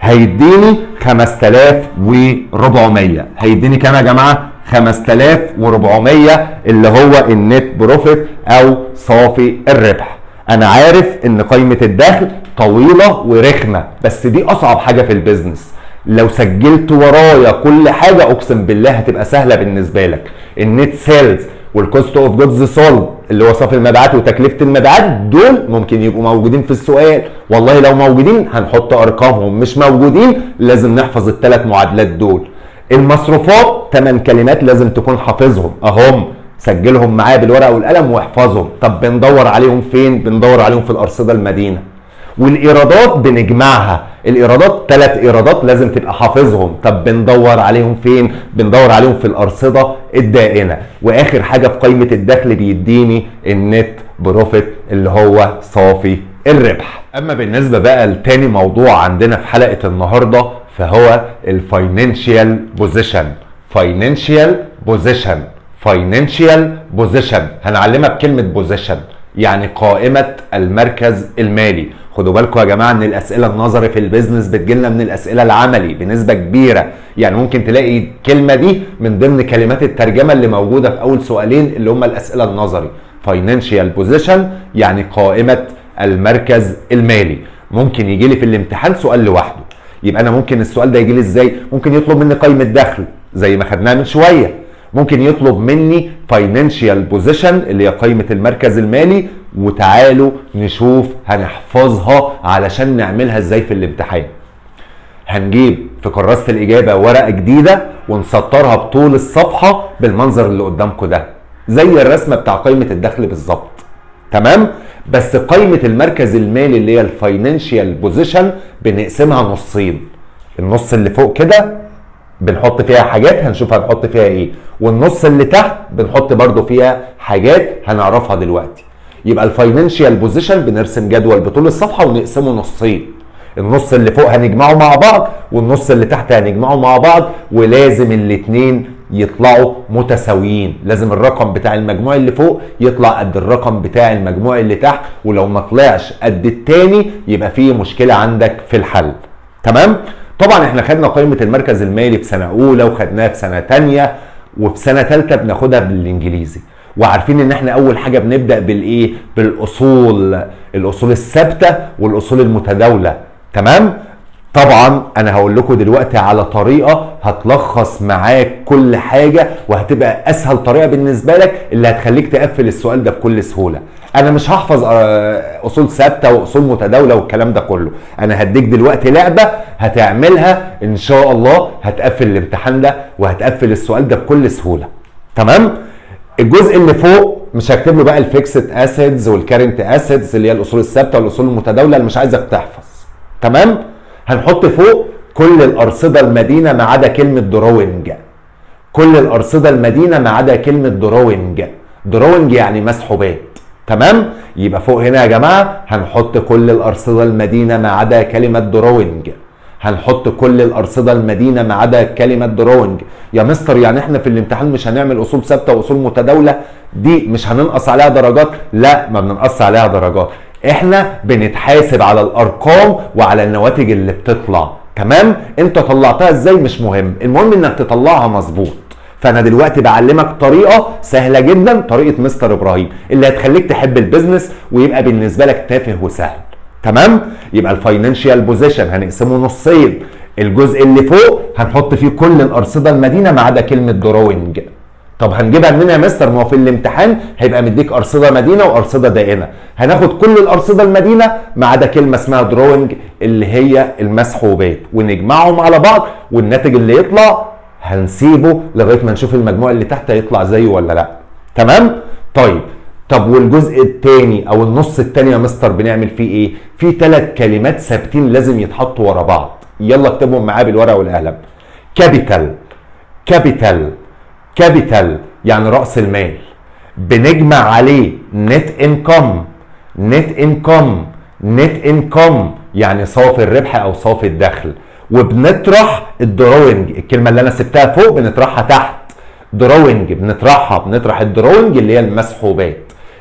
هيديني 5400. هيديني كام يا جماعه؟ 5400 اللي هو النت بروفيت او صافي الربح. انا عارف ان قائمه الدخل طويله ورخمه، بس دي اصعب حاجه في البيزنس. لو سجلت ورايا كل حاجه اقسم بالله هتبقى سهله بالنسبه لك. النت سيلز والكوست اوف جودز سولد اللي هو صافي المبيعات وتكلفه المبيعات دول ممكن يبقوا موجودين في السؤال. والله لو موجودين هنحط ارقامهم، مش موجودين لازم نحفظ ال3 معادلات دول. المصروفات 8 كلمات لازم تكون حافظهم اهم، سجلهم معايا بالورقه والقلم واحفظهم. طب بندور عليهم فين؟ بندور عليهم في الارصده المدينه. والايرادات بنجمعها، الايرادات 3 ايرادات لازم تبقى حافظهم. طب بندور عليهم فين؟ بندور عليهم في الارصده الدائنه. واخر حاجه في قائمه الدخل بيديني النت بروفيت اللي هو صافي الربح. اما بالنسبه بقى لتاني موضوع عندنا في حلقه النهارده فهو الفاينانشال بوزيشن. فاينانشال بوزيشن هنعلمها بكلمه بوزيشن، يعني قائمه المركز المالي. خدوا بالكم يا جماعه ان الاسئله النظري في البيزنس بتجيلنا من الاسئله العملي بنسبه كبيره. يعني ممكن تلاقي الكلمه دي من ضمن كلمات الترجمه اللي موجوده في اول سؤالين اللي هم الاسئله النظري. فاينانشال بوزيشن يعني قائمه المركز المالي. ممكن يجي لي في الامتحان سؤال لوحده. يبقى انا ممكن السؤال ده يجي لي ازاي؟ ممكن يطلب مني قائمه دخل زي ما خدناها من شويه، ممكن يطلب مني فاينانشال بوزيشن اللي هي قائمه المركز المالي. وتعالوا نشوف هنحفظها علشان نعملها ازاي في الامتحان. هنجيب في كراسه الاجابه ورقه جديده ونسطرها بطول الصفحه بالمنظر اللي قدامكم ده، زي الرسمه بتاع قائمه الدخل بالظبط. تمام؟ بس قائمه المركز المالي اللي هي الفاينانشال بوزيشن بنقسمها نصين. النص اللي فوق كده بنحط فيها حاجات هنشوف هنحط فيها ايه، والنص اللي تحت بنحط برضو فيها حاجات هنعرفها دلوقتي. يبقى الفاينانشال بوزيشن بنرسم جدول بطول الصفحه ونقسمه نصين. النص اللي فوق هنجمعه مع بعض والنص اللي تحت هنجمعه مع بعض، ولازم الاثنين يطلعوا متساويين. لازم الرقم بتاع المجموع اللي فوق يطلع قد الرقم بتاع المجموع اللي تحت، ولو ما طلعش قد التاني يبقى فيه مشكله عندك في الحل. تمام؟ طبعا احنا خدنا قائمه المركز المالي في سنه اولى وخدناها في سنه ثانيه وفي سنه ثالثه بناخدها بالانجليزي. وعارفين ان احنا اول حاجه بنبدا بالايه؟ بالاصول، الاصول الثابته والاصول المتداوله. تمام؟ طبعا انا هقول لكم دلوقتي على طريقه هتلخص معاك كل حاجه، وهتبقى اسهل طريقه بالنسبه لك اللي هتخليك تقفل السؤال ده بكل سهوله. انا مش هحفظ اصول ثابته واصول متداوله والكلام ده كله، انا هديك دلوقتي لعبه هتعملها ان شاء الله هتقفل الامتحان ده وهتقفل السؤال ده بكل سهوله. تمام؟ الجزء اللي فوق مش هكتب له بقى الفيكسد اسيدز والكارنت اسيدز اللي هي الاصول الثابته والاصول المتداوله اللي مش عايزك تحفظ. تمام؟ هنحط فوق كل الارصده المدينه ما عدا كلمه دروينج. كل الارصده المدينه ما عدا كلمه دروينج. دروينج يعني مسحوبات. تمام؟ يبقى فوق هنا يا جماعه هنحط كل الارصده المدينه ما عدا كلمه دروينج. هنحط كل الارصده المدينه ما عدا كلمه دروينج. يا مستر يعني احنا في الامتحان مش هنعمل اصول ثابته واصول متداوله؟ دي مش هننقص عليها درجات؟ لا، ما بننقص عليها درجات، احنا بنتحاسب على الارقام وعلى النواتج اللي بتطلع. تمام؟ انت طلعتها ازاي مش مهم، المهم انك تطلعها مظبوط. فانا دلوقتي بعلمك طريقه سهله جدا، طريقه مستر ابراهيم اللي هتخليك تحب البيزنس ويبقى بالنسبه لك تافه وسهل. تمام؟ يبقى الفاينانشال بوزيشن هنقسمه نصين، الجزء اللي فوق هنحط فيه كل الارصده المدينه ما عدا كلمه دروينج. طب هنجيبها منين يا مستر؟ ما هو في الامتحان هيبقى مديك ارصده مدينه وارصده دائنه، هناخد كل الارصده المدينه ما عدا كلمه اسمها دروينج اللي هي المسحوبات ونجمعهم على بعض، والناتج اللي يطلع هنسيبه لغايه ما نشوف المجموع اللي تحت هيطلع زيه ولا لا. تمام؟ طب والجزء الثاني او النص الثاني يا مستر بنعمل فيه ايه؟ في 3 كلمات ثابتين لازم يتحطوا ورا بعض، يلا اكتبهم معايا بالورقه والقلم. كابيتال. كابيتال. كابيتال يعني راس المال، بنجمع عليه نت انكم. نت انكم. نت انكم يعني صافي الربح او صافي الدخل، وبنطرح الدروينج، الكلمه اللي انا سبتها فوق بنطرحها تحت. دروينج بنطرح الدروينج اللي هي المسحوبات.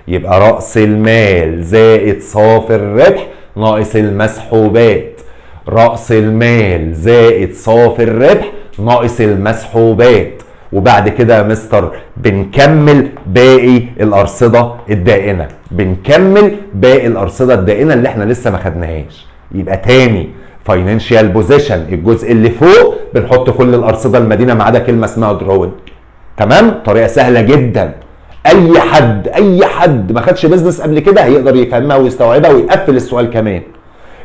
يبقى راس المال زائد صافي الربح ناقص المسحوبات. راس المال زائد صافي الربح ناقص المسحوبات. وبعد كده يا مستر بنكمل باقي الارصده الدائنه، بنكمل باقي الارصده الدائنه اللي احنا لسه ما خدناهاش. يبقى تاني فاينانشال بوزيشن الجزء اللي فوق بنحط كل الارصده المدينه ما عدا كلمه اسمها دروينج. تمام؟ طريقه سهله جدا، اي حد ما خدش بيزنس قبل كده هيقدر يفهمها ويستوعبها ويقفل السؤال كمان.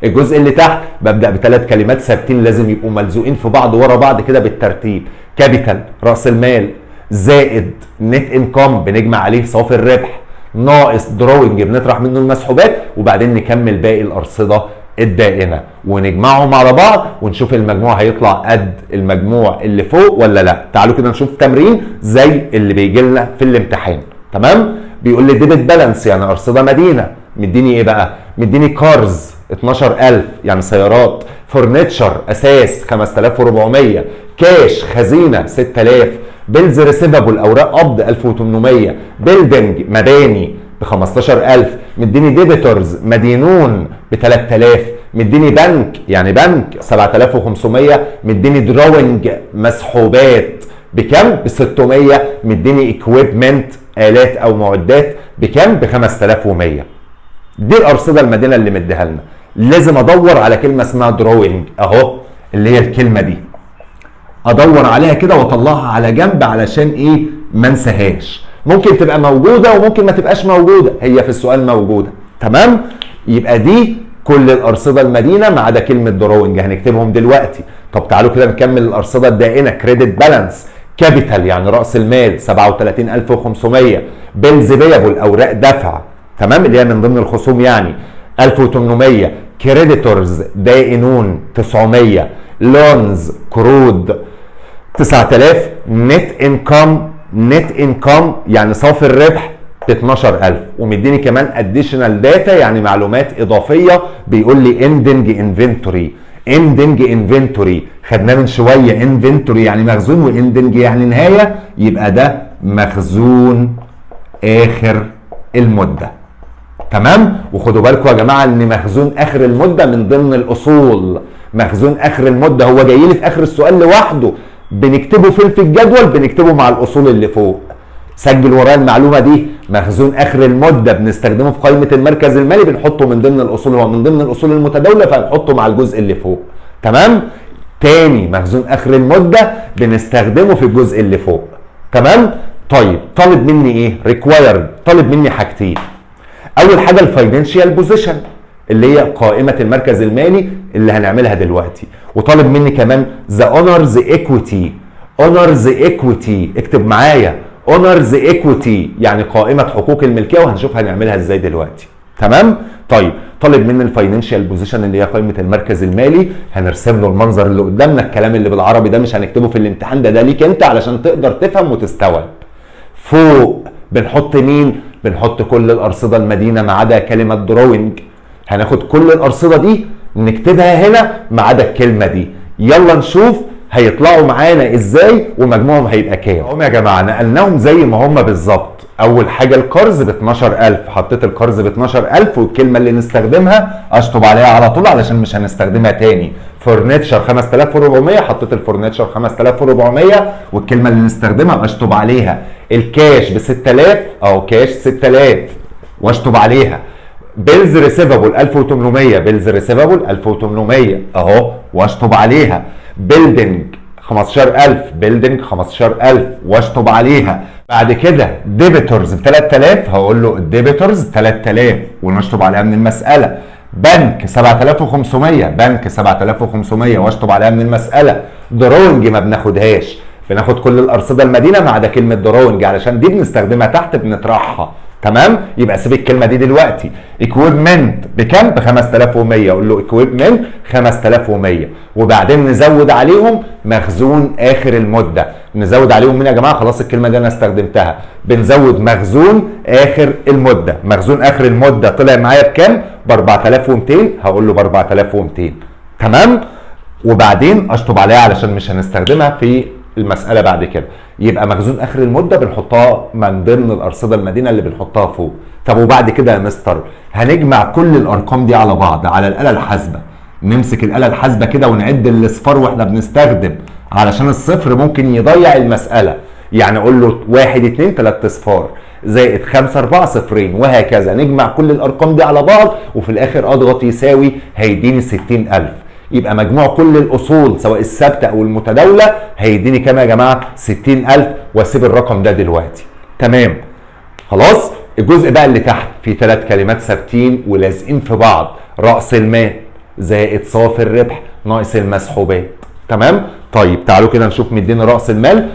الجزء اللي تحت ببدا ب3 كلمات ثابتين لازم يبقوا ملزوقين في بعض ورا بعض كده بالترتيب. كابيتال راس المال زائد نت انكم بنجمع عليه صافي الربح ناقص دروينج بنطرح منه المسحوبات، وبعدين نكمل باقي الارصده الدائنه ونجمعهم على بعض ونشوف المجموع هيطلع قد المجموع اللي فوق ولا لا. تعالوا كده نشوف تمرين زي اللي بيجي لنا في الامتحان. تمام؟ بيقول لي ديبت بالانس يعني ارصده مدينه، مديني ايه بقى؟ مديني كارز 12000 يعني سيارات، فرنتشر اساس 5400، كاش خزينه 6000، بيلز ريسيفابل اوراق قبض 1800، بيلدنج مباني ب 15000، مديني ديبيتورز مدينون ب 3000، مديني بنك يعني بنك 7500، مديني دروينج مسحوبات بكم؟ ب 600، مديني اكويبمنت الات او معدات بكم؟ ب 5100. دي الارصده المدينه اللي مديها لنا، لازم ادور على كلمه اسمها دروينج اهو اللي هي الكلمه دي، ادور عليها كده واطلعها على جنب علشان ايه؟ ما انساهاش. ممكن تبقى موجوده وممكن ما تبقاش موجوده، هي في السؤال موجوده. تمام؟ يبقى دي كل الارصده المدينه ما عدا كلمه دروينج هنكتبهم دلوقتي. طب تعالوا كده نكمل الارصده الدائنه. كريدت بالانس كابيتال يعني راس المال 37500، بيلز بيبل اوراق دفع تمام اللي هي من ضمن الخصوم يعني 1800، كريديتورز دائنون 900، لونز قروض 9000، نت انكم يعني صافي الربح ب 12000، ومديني كمان اديشنال داتا يعني معلومات اضافيه. بيقول لي اندنج انفنتوري. اندنج انفنتوري خدناه من شويه، انفنتوري يعني مخزون واندنج يعني نهايه، يبقى ده مخزون اخر المده. تمام؟ وخدوا بالكم يا جماعه ان مخزون اخر المده من ضمن الاصول. مخزون اخر المده هو جاي لي في اخر السؤال لوحده، بنكتبه فين في الجدول؟ بنكتبه مع الاصول اللي فوق. سجل ورايا المعلومه دي، مخزون اخر المده بنستخدمه في قائمه المركز المالي، بنحطه من ضمن الاصول، هو من ضمن الاصول المتداوله فهنحطه مع الجزء اللي فوق. تمام. تاني مخزون اخر المده بنستخدمه في الجزء اللي فوق. تمام. طيب طالب مني ايه؟ ريكوايرد، طالب مني حاجتين. اول حاجه الفاينانشال بوزيشن اللي هي قائمه المركز المالي اللي هنعملها دلوقتي، وطالب مني كمان ذا اونرز ايكويتي. اونرز ايكويتي اكتب معايا، اونرز ايكويتي يعني قائمه حقوق الملكيه، وهنشوف هنعملها ازاي دلوقتي. تمام. طيب طالب مني الفاينانشال بوزيشن اللي هي قائمه المركز المالي، هنرسم له المنظر اللي قدامنا. الكلام اللي بالعربي ده مش هنكتبه في الامتحان، ده ليك انت علشان تقدر تفهم وتستوعب. فوق بنحط مين؟ بنحط كل الارصده المدينه ما عدا كلمه دروينج. هناخد كل الارصده دي نكتبها هنا ما عدا الكلمه دي. يلا نشوف هيطلعوا معانا ازاي ومجموعهم هيبقى كام. هم يا جماعه نقلناهم زي ما هم بالظبط. اول حاجه القرض ب 12000، حطيت القرض ب 12000 والكلمه اللي نستخدمها اشطب عليها على طول علشان مش هنستخدمها تاني. فرنتشر 5400، حطيت الفرنتشر 5400 والكلمه اللي نستخدمها اشطب عليها. الكاش ب 6000 اهو كاش 6000 واشطب عليها. بيلز ريسيفابل 1800، بيلز ريسيفابل 1800 اهو واشطب عليها. بيلدنج 15000، بيلدنج 15000 واشطب عليها. بعد كده ديبيتورز ب 3000، هقول له الديبيتورز 3000 ونشطب عليها من المساله. بنك 7500، بنك 7500 واشطب عليها من المساله. دروينج ما بناخدهاش، بناخد كل الارصده المدينه ما عدا كلمه دروينج علشان دي بنستخدمها تحت بنطرحها. تمام. يبقى سيب الكلمه دي دلوقتي. ايكويبمنت بكام؟ ب 5100، اقول له ايكويبمنت 5100 وبعدين نزود عليهم مخزون اخر المده. نزود عليهم مين يا جماعه؟ خلاص الكلمه دي انا استخدمتها. بنزود مخزون اخر المده. مخزون اخر المده طلع معايا بكام؟ ب 4200، هقول له ب 4200. تمام. وبعدين اشطب عليها علشان مش هنستخدمها في المساله بعد كده. يبقى مخزون اخر المده بنحطها من ضمن الارصده المدينه اللي بنحطها فوق. طب وبعد كده يا مستر هنجمع كل الارقام دي على بعض على الاله الحاسبه. نمسك الاله الحاسبه كده ونعد الاصفار واحنا بنستخدم علشان الصفر ممكن يضيع المساله. يعني اقول له 1 2 3 اصفار زائد 5 4 صفرين وهكذا. نجمع كل الارقام دي على بعض وفي الاخر اضغط يساوي هيديني 60000. يبقى مجموع كل الاصول سواء الثابته او المتداوله هيديني كام يا جماعه؟ 60000 واسيب الرقم ده دلوقتي. تمام. خلاص. الجزء بقى اللي تحت فيه 3 كلمات ثابتين ولازقين في بعض. راس المال زائد صافي الربح ناقص المسحوبات. تمام. طيب تعالوا كده نشوف مديني راس المال.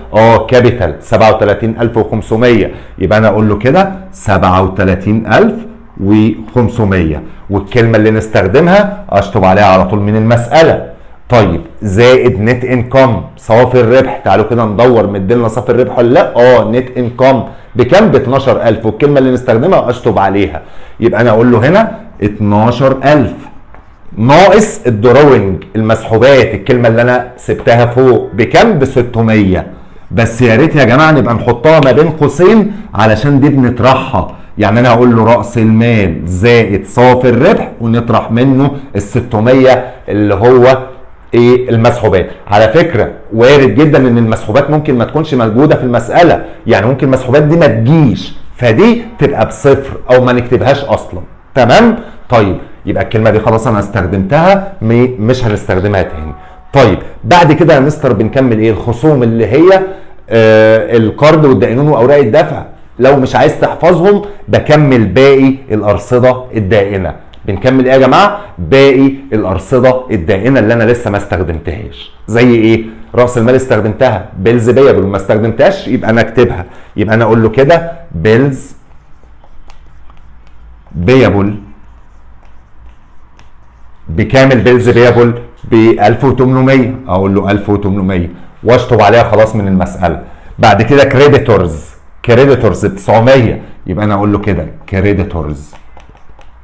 كابيتال 37500، يبقى انا اقول له كده 37500 والكلمه اللي نستخدمها اشطب عليها على طول من المساله. طيب زائد نت انكم صافي الربح. تعالوا كده ندور مدينا صافي الربح ولا لا. نت انكم بكام؟ ب 12000 والكلمه اللي نستخدمها اشطب عليها. يبقى انا اقول له هنا 12000 ناقص الدروينج المسحوبات الكلمه اللي انا سبتها فوق بكام؟ ب 600. بس يا ريت يا جماعه نبقى نحطها ما بين قوسين علشان دي بنطرحها. يعني انا هقول له راس المال زائد صافي الربح ونطرح منه ال 600 اللي هو ايه؟ المسحوبات. على فكره وارد جدا ان المسحوبات ممكن ما تكونش موجوده في المساله، يعني ممكن المسحوبات دي ما تجيش فدي تبقى بصفر او ما نكتبهاش اصلا. تمام. طيب يبقى الكلمه دي خلاص انا استخدمتها مش هنستخدمها تاني. طيب بعد كده يا مستر بنكمل ايه؟ الخصوم اللي هي القرض والدائنون واوراق الدفع. لو مش عايز تحفظهم بكمل باقي الارصده الدائنه. بنكمل ايه يا جماعه؟ باقي الارصده الدائنه اللي انا لسه ما استخدمتهاش. زي ايه؟ راس المال استخدمتها، بيلز بيبل ما استخدمتهاش يبقى انا اكتبها. يبقى انا اقول له كده بيلز بيبل بكام؟ البيلز بيبل ب 1800، اقول له 1800 واشطب عليها خلاص من المساله. بعد كده كريديتورز، كريديتورز ب 900 يبقى انا اقول له كده كريديتورز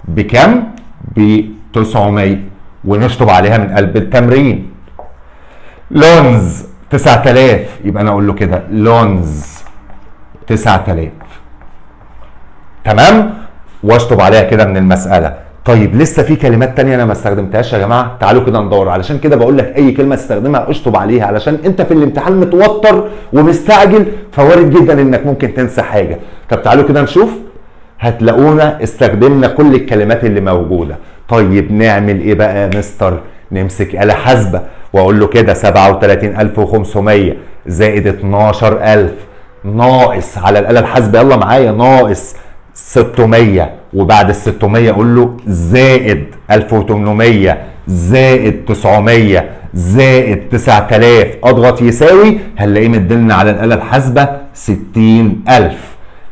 بكام؟ ب 900 ونشطب عليها من قلب التمرين. لونز 9000 يبقى انا اقول له كده لونز 9000. تمام. واشطب عليها كده من المساله. طيب لسه في كلمات تانية انا ما استخدمتهاش يا جماعه. تعالوا كده ندور. علشان كده بقول لك اي كلمه تستخدمها اشطب عليها علشان انت في الامتحان متوتر ومستعجل فوارد جدا انك ممكن تنسى حاجه. طب تعالوا كده نشوف. هتلاقونا استخدمنا كل الكلمات اللي موجوده. طيب نعمل ايه بقى يا مستر؟ نمسك آلة حاسبة واقول له كده 37500 زائد 12000 ناقص على الآلة الحاسبة يلا معايا ناقص 600 وبعد ال 600 اقول له زائد 1800 زائد 900 زائد 9000 اضغط يساوي هنلاقيه مدلنا على الآلة الحاسبة 60000.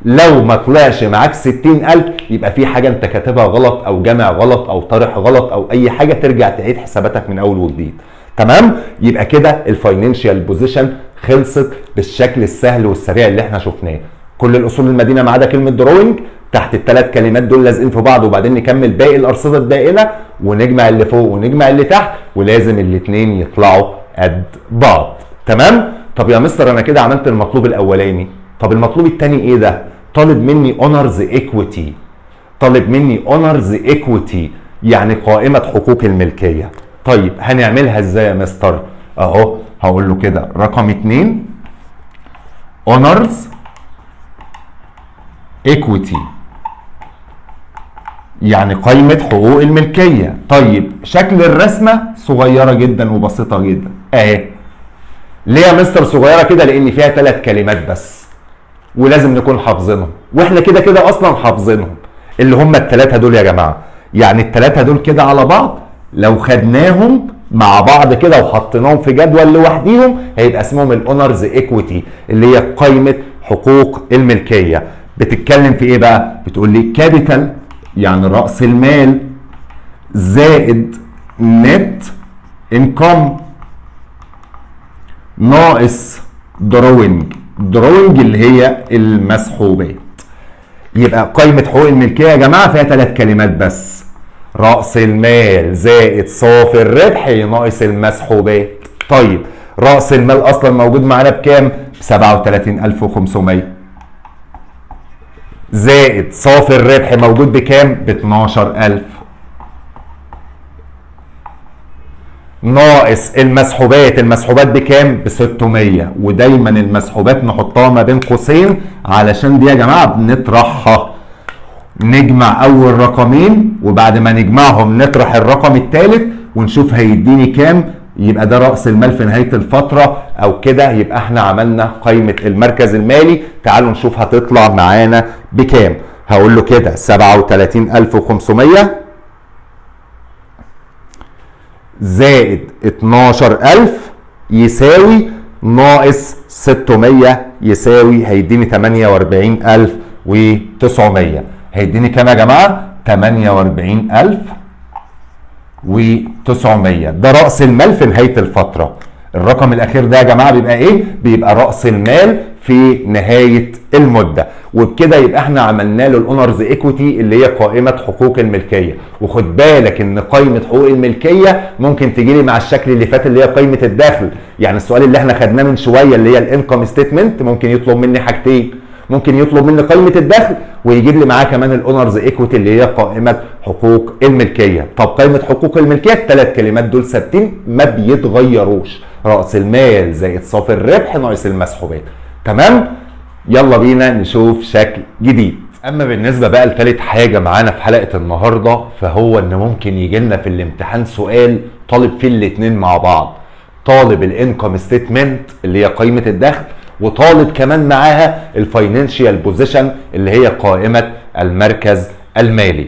لو ما طلعش معاك 60000 يبقى في حاجة انت كاتبها غلط او جامع غلط او طارح غلط او اي حاجة، ترجع تعيد حساباتك من اول وجديد. تمام؟ يبقى كده الفاينانشال بوزيشن خلصت بالشكل السهل والسريع اللي احنا شفناه. كل الاصول المدينه ما عدا كلمه دروينج، تحت الثلاث كلمات دول لازقين في بعض، وبعدين نكمل باقي الارصده الدائنه ونجمع اللي فوق ونجمع اللي تحت، ولازم الاثنين يطلعوا قد بعض. تمام؟ طب يا مستر انا كده عملت المطلوب الاولاني، طب المطلوب الثاني ايه ده؟ طالب مني اونرز ايكويتي. طالب مني اونرز ايكويتي يعني قائمه حقوق الملكيه. طيب هنعملها ازاي يا مستر؟ اهو هقول له كده رقم 2 اونرز ايكويتي يعني قائمة حقوق الملكية. طيب شكل الرسمة صغيرة جدا وبسيطة جدا اهي. ليه يا مستر صغيرة كده؟ لان فيها 3 كلمات بس ولازم نكون حافظينهم، واحنا كده كده اصلا حافظينهم اللي هم ال3 دول يا جماعة. يعني ال3 دول كده على بعض لو خدناهم مع بعض كده وحطيناهم في جدول لوحديهم هيبقى اسمهم الاونرز ايكويتي اللي هي قائمة حقوق الملكية. بتتكلم في ايه بقى؟ بتقول لي كابيتال يعني رأس المال زائد نت انكم ناقص دروينج. دروينج اللي هي المسحوبات. يبقى قائمة حقوق الملكية يا جماعة فيها 3 كلمات بس، رأس المال زائد صافي الربح ناقص المسحوبات. طيب رأس المال أصلا موجود معانا بكام؟ ب 37500 زائد صافي الربح موجود بكام؟ ب 12000 ناقص المسحوبات. المسحوبات بكام؟ ب 600. ودايما المسحوبات نحطها ما بين قوسين علشان دي يا جماعة بنطرحها. نجمع اول رقمين وبعد ما نجمعهم نطرح الرقم الثالث ونشوف هيديني كام، يبقى ده رأس المال في نهاية الفترة او كده يبقى احنا عملنا قائمة المركز المالي. تعالوا نشوف هتطلع معانا بكام. هقول له كده 37500 زائد 12000 يساوي ناقص 600 يساوي هيديني 48900. هيديني كام يا جماعة؟ 48900. ده رأس المال في نهاية الفترة. الرقم الأخير ده يا جماعة بيبقى إيه؟ بيبقى رأس المال في نهاية المدة. وبكده يبقى احنا عملنا له الاونرز ايكويتي اللي هي قائمة حقوق الملكية. وخد بالك ان قائمة حقوق الملكية ممكن تجي لي مع الشكل اللي فات اللي هي قائمة الدخل. يعني السؤال اللي احنا خدناه من شوية اللي هي الانكم ستيتمنت ممكن يطلب مني حاجتين، ممكن يطلب مني قائمة الدخل ويجيب لي معاه كمان الاونرز ايكويتي اللي هي قائمة حقوق الملكية. طب قائمة حقوق الملكية ال3 كلمات دول ثابتين ما بيتغيروش، رأس المال زائد صافي الربح ناقص المسحوبات. تمام؟ يلا بينا نشوف شكل جديد. اما بالنسبه بقى لثالث حاجه معانا في حلقه النهارده فهو ان ممكن يجي لنا في الامتحان سؤال طالب فيه الاثنين مع بعض، طالب الانكم ستيتمنت اللي هي قائمه الدخل وطالب كمان معاها الفاينانشال بوزيشن اللي هي قائمه المركز المالي.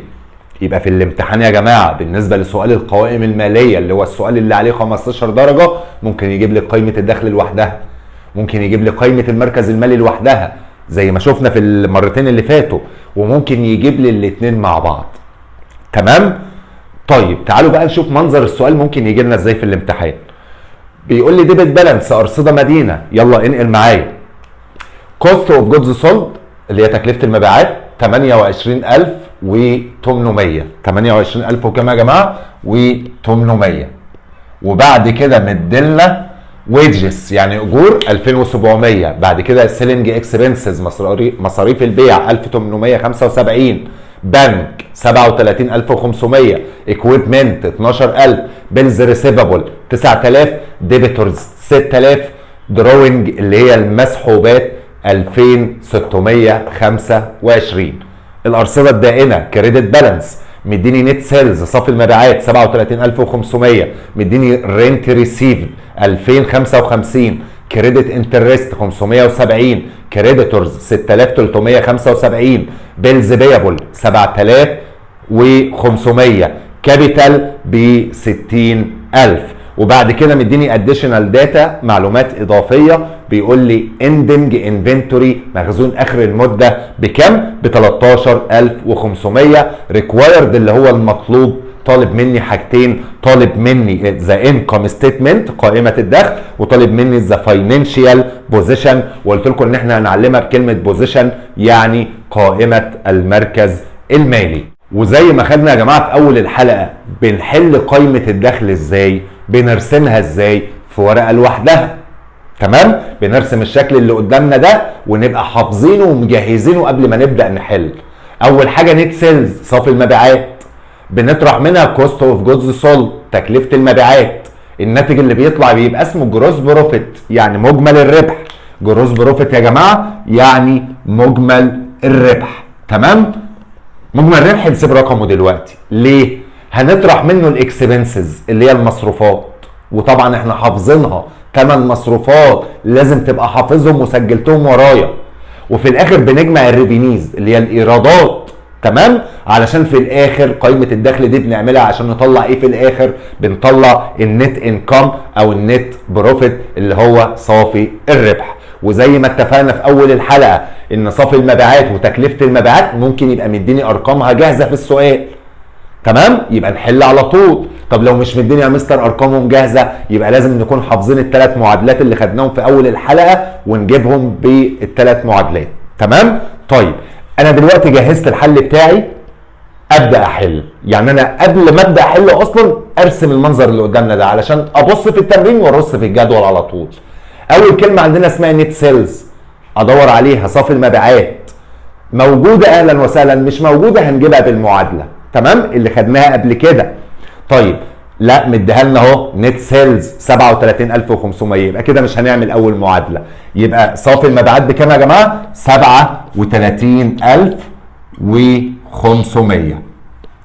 يبقى في الامتحان يا جماعه بالنسبه لسؤال القوائم الماليه اللي هو السؤال اللي عليه 15 درجه ممكن يجيب لي قائمه الدخل لوحدها، ممكن يجيب لي قائمة المركز المالي لوحدها زي ما شفنا في المرتين اللي فاتوا، وممكن يجيب لي الاثنين مع بعض. تمام؟ طيب تعالوا بقى نشوف منظر السؤال ممكن يجي لنا ازاي في الامتحان. بيقول لي ديبت بالانس أرصدة مدينة، يلا انقل معايا. كوست اوف جودز سولد اللي هي تكلفة المبيعات 28800. 28000 وكام يا جماعة؟ و800. وبعد كده مدلنا ويجز يعني اجور 2700. بعد كده سيلينج اكسبنسز مصاريف البيع 1875. بنك 37500. اكويبمنت 12000. بيلز ريسيفابل 9000. ديبيتورز 6000. دروينج اللي هي المسحوبات 2625. الارصده الدائنه كريدت بالانس مديني نت سيلز صافي المبيعات 37500، مديني رينت ريسيفد 2055، كريدت انترست 570، كريديتورز 6375، بيلز بيبل 7500، كابيتال ب 60000. وبعد كده مديني اديشنال داتا معلومات اضافيه، بيقول لي اندنج انفنتوري مخزون اخر المده بكام؟ ب 13500. ريكوايرد اللي هو المطلوب، طالب مني حاجتين، طالب مني ذا انكم ستيتمنت قائمه الدخل، وطالب مني ذا فاينانشال بوزيشن، وقلت لكم ان احنا هنعلمها بكلمه بوزيشن يعني قائمه المركز المالي. وزي ما خدنا يا جماعه في اول الحلقه بنحل قائمه الدخل ازاي؟ بنرسمها ازاي؟ في ورقه لوحدها. تمام؟ بنرسم الشكل اللي قدامنا ده ونبقى حافظينه ومجهزينه قبل ما نبدا نحل. اول حاجه نت سيلز صافي المبيعات، بنطرح منها كوست اوف جودز سولد تكلفه المبيعات. الناتج اللي بيطلع بيبقى اسمه جروس بروفيت يعني مجمل الربح. جروس بروفيت يا جماعه يعني مجمل الربح. تمام؟ مجمل الربح نسيب رقمه دلوقتي. ليه؟ هنطرح منه الاكسبنسز اللي هي المصروفات، وطبعا احنا حافظينها 8 مصروفات لازم تبقى حافظهم وسجلتهم ورايا. وفي الاخر بنجمع الريفينيز اللي هي الايرادات. تمام؟ علشان في الاخر قائمه الدخل دي بنعملها عشان نطلع ايه في الاخر؟ بنطلع النت انكم او النت بروفيت اللي هو صافي الربح. وزي ما اتفقنا في اول الحلقه ان صافي المبيعات وتكلفه المبيعات ممكن يبقى مديني ارقامها جاهزه في السؤال. تمام؟ يبقى نحل على طول. طب لو مش مديني يا مستر ارقامهم جاهزه، يبقى لازم نكون حافظين الثلاث معادلات اللي خدناهم في اول الحلقه ونجيبهم بالثلاث معادلات. تمام؟ طيب انا دلوقتي جهزت الحل بتاعي، ابدا احل. يعني انا قبل ما ابدا احل اصلا ارسم المنظر اللي قدامنا ده علشان ابص في التمرين وارص في الجدول على طول. اول كلمه عندنا اسمها نت سيلز، ادور عليها صافي المبيعات. موجوده اهلا وسهلا، مش موجوده هنجيبها بالمعادله. تمام؟ اللي خدناها قبل كده. طيب لا مديها لنا اهو نت سيلز 37500، يبقى كده مش هنعمل اول معادله. يبقى صافي المبيعات بكام يا جماعه؟ 37500.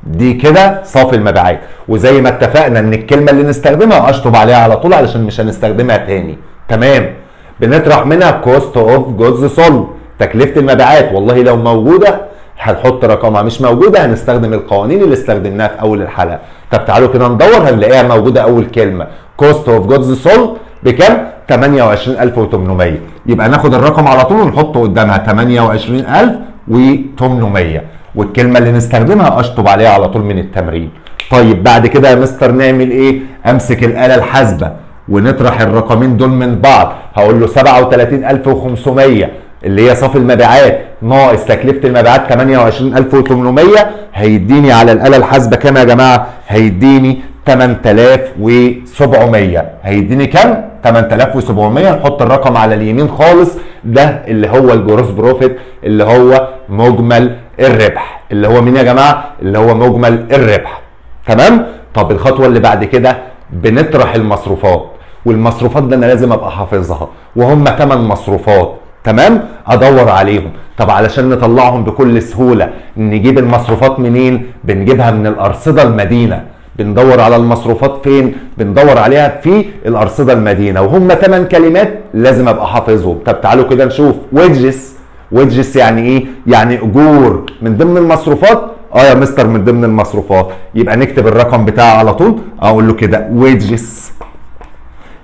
دي كده صافي المبيعات. وزي ما اتفقنا ان الكلمه اللي نستخدمها اشطب عليها على طول علشان مش هنستخدمها تاني. تمام؟ بنطرح منها كوست اوف جودز سولد تكلفه المبيعات، والله لو موجوده هنحط رقمها، مش موجوده هنستخدم القوانين اللي استخدمناها في اول الحلقه. طب تعالوا كده ندور هنلاقيها موجوده. اول كلمه كوست اوف جودز سولد بكام؟ 28800. يبقى ناخد الرقم على طول ونحطه قدامها 28800. والكلمه اللي نستخدمها اشطب عليها على طول من التمرين. طيب بعد كده يا مستر نعمل ايه؟ امسك الاله الحاسبه ونطرح الرقمين دول من بعض. هقول له 37500 اللي هي صافي المبيعات ناقص تكلفه المبيعات 28800 هيديني على الاله الحاسبه كام يا جماعه؟ هيديني 8700. هيديني كام؟ 8700. نحط الرقم على اليمين خالص، ده اللي هو الجروس بروفيت اللي هو مجمل الربح. اللي هو مين يا جماعه؟ اللي هو مجمل الربح. تمام؟ طب الخطوه اللي بعد كده بنطرح المصروفات، والمصروفات ده انا لازم ابقى حافظها، وهم 8 مصروفات. تمام؟ ادور عليهم. طب علشان نطلعهم بكل سهوله نجيب المصروفات منين؟ بنجيبها من الارصده المدينه. بندور على المصروفات فين؟ بندور عليها في الارصده المدينه، وهم 8 كلمات لازم ابقى حافظهم. طب تعالوا كده نشوف. ويدجز. ويدجز يعني ايه؟ يعني اجور من ضمن المصروفات. يا مستر من ضمن المصروفات. يبقى نكتب الرقم بتاعه على طول، اقول له كده ويدجز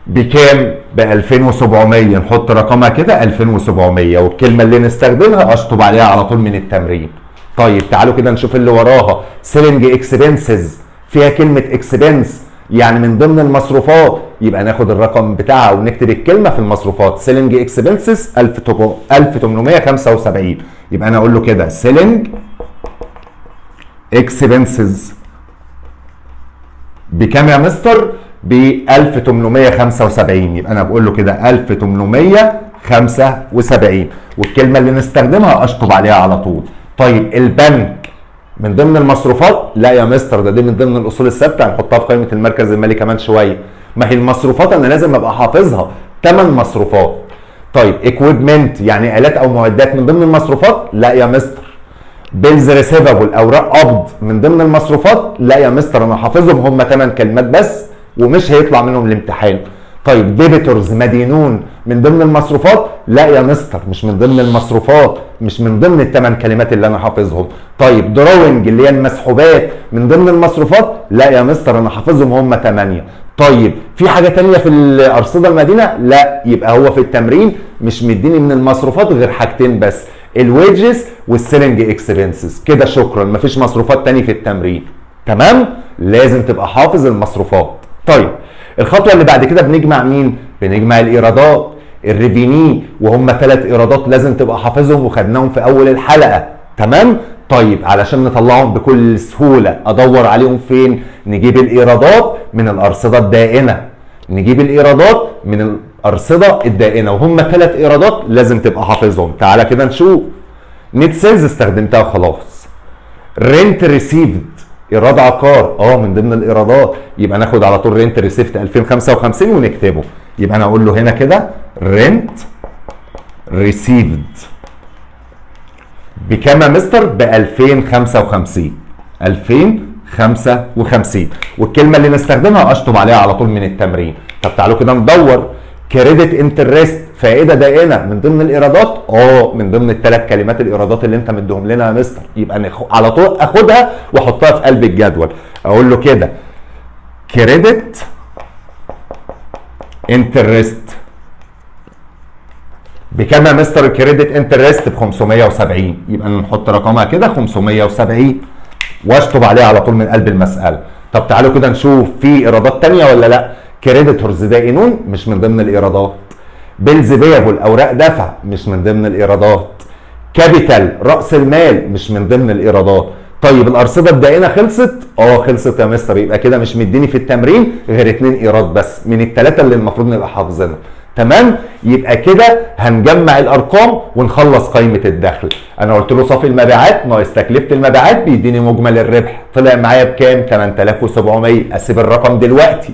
بكام؟ ب 2700. نحط رقمها كده 2700، والكلمه اللي نستخدمها اشطب عليها على طول من التمرين. طيب تعالوا كده نشوف اللي وراها. سيلينج اكسبنسز فيها كلمه اكسبنس يعني من ضمن المصروفات، يبقى ناخد الرقم بتاعها ونكتب الكلمه في المصروفات. سيلينج اكسبنسز 1875. يبقى انا اقول له كده سيلينج اكسبنسز بكام يا مستر؟ ب 1875. يبقى انا بقول له كده 1875، والكلمه اللي نستخدمها اشطب عليها على طول. طيب البنك من ضمن المصروفات؟ لا يا مستر دي من ضمن الاصول الثابته، هنحطها في قائمه المركز المالي كمان شويه. ما هي المصروفات انا لازم ابقى حافظها 8 مصروفات. طيب اكويبمنت يعني الات او معدات من ضمن المصروفات؟ لا يا مستر بيلز ريسيفابل اوراق قبض من ضمن المصروفات؟ لا يا مستر انا حافظهم هم 8 كلمات بس ومش هيطلع منهم الامتحان. طيب ديبيتورز مدينون من ضمن المصروفات؟ لا يا مستر مش من ضمن المصروفات، مش من ضمن الثمان كلمات اللي انا حافظهم. طيب دروينج اللي هي المسحوبات من ضمن المصروفات؟ لا يا مستر انا حافظهم هم 8. طيب في حاجه تانية في الارصده المدينه؟ لا، يبقى هو في التمرين مش مديني من المصروفات غير حاجتين بس، الويجز والسيلنج اكسبنسز. كده شكرا، مفيش مصروفات تاني في التمرين. تمام؟ لازم تبقى حافظ المصروفات. طيب الخطوه اللي بعد كده بنجمع مين؟ بنجمع الايرادات، الريفيني، وهم 3 ايرادات لازم تبقى حافظهم وخدناهم في اول الحلقه. تمام؟ طيب علشان نطلعهم بكل سهوله ادور عليهم فين؟ نجيب الايرادات من الارصده الدائنه. نجيب الايرادات من الارصده الدائنه، وهم 3 ايرادات لازم تبقى حافظهم. تعالى كده نشوف. نت سيلز استخدمتها خلاص. رنت ريسيفد ايراد عقار من ضمن الايرادات، يبقى ناخد على طول رنت ريسيفد 2055 ونكتبه. يبقى انا اقول له هنا كده رنت ريسيفد بكام يا مستر؟ ب 2055. 2055 والكلمه اللي نستخدمها اشطب عليها على طول من التمرين. طب تعالوا كده ندور. كريدت انترست فائده دائنه من ضمن الايرادات؟ من ضمن الثلاث كلمات الايرادات اللي انت مديهم لنا يا مستر، يبقى على طول اخدها واحطها في قلب الجدول. اقول له كده كريدت انترست بكام يا مستر؟ الكريدت انترست ب 570، يبقى نحط رقمها كده 570 واشطب عليها على طول من قلب المساله. طب تعالوا كده نشوف في ايرادات ثانيه ولا لا. كريديتورز دائنون مش من ضمن الايرادات. بيلز بيبل اوراق دفع مش من ضمن الايرادات. كابيتال راس المال مش من ضمن الايرادات. طيب الارصده الدائنه خلصت؟ خلصت يا مستر، يبقى كده مش مديني في التمرين غير 2 ايراد بس من ال3 اللي المفروض نبقى حافظينهم. تمام؟ يبقى كده هنجمع الارقام ونخلص قائمه الدخل. انا قلت له صافي المبيعات ناقص تكلفه المبيعات بيديني مجمل الربح، طلع معايا بكام؟ 8700. اسيب الرقم دلوقتي.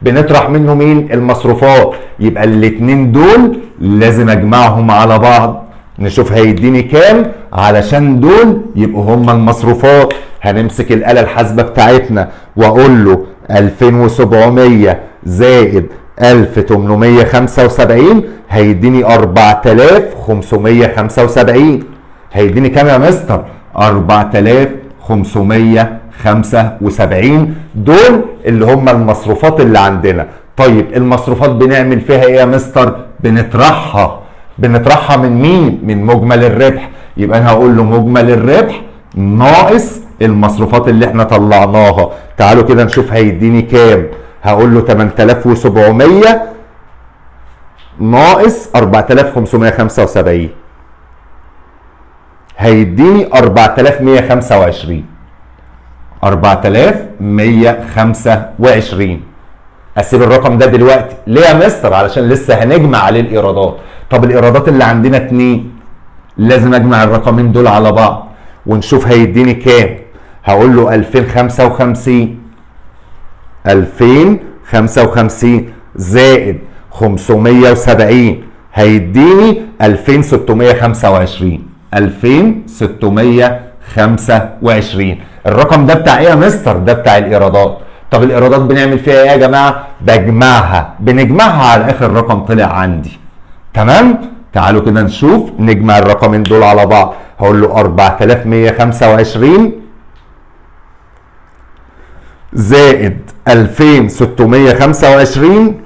بنطرح منه مين؟ المصروفات، يبقى الاتنين دول لازم اجمعهم على بعض نشوف هيديني كام علشان دول يبقوا هما المصروفات. هنمسك الآلة الحاسبة بتاعتنا واقول له 2700 زائد 1875 هيديني 4575. هيديني كام يا مستر؟ 4575. دول اللي هم المصروفات اللي عندنا. طيب المصروفات بنعمل فيها ايه يا مستر؟ بنطرحها من مين؟ من مجمل الربح. يبقى انا هقول له مجمل الربح ناقص المصروفات اللي احنا طلعناها. تعالوا كده نشوف هيديني كام. هقول له 8700 ناقص 4575 هيديني 4125. 4125. اسيب الرقم ده دلوقتي ليه يا مستر؟ علشان لسه هنجمع عليه الايرادات. طب الايرادات اللي عندنا 2 لازم اجمع الرقمين دول على بعض ونشوف هيديني كام. هقول له 2055 2055 زائد 570 هيديني 2625. 2625. الرقم ده بتاع ايه يا مستر؟ ده بتاع الايرادات. طب الايرادات بنعمل فيها ايه يا جماعه؟ بنجمعها على اخر رقم طلع عندي. تمام؟ تعالوا كده نشوف نجمع الرقمين دول على بعض. هقول له 4125 زائد 2625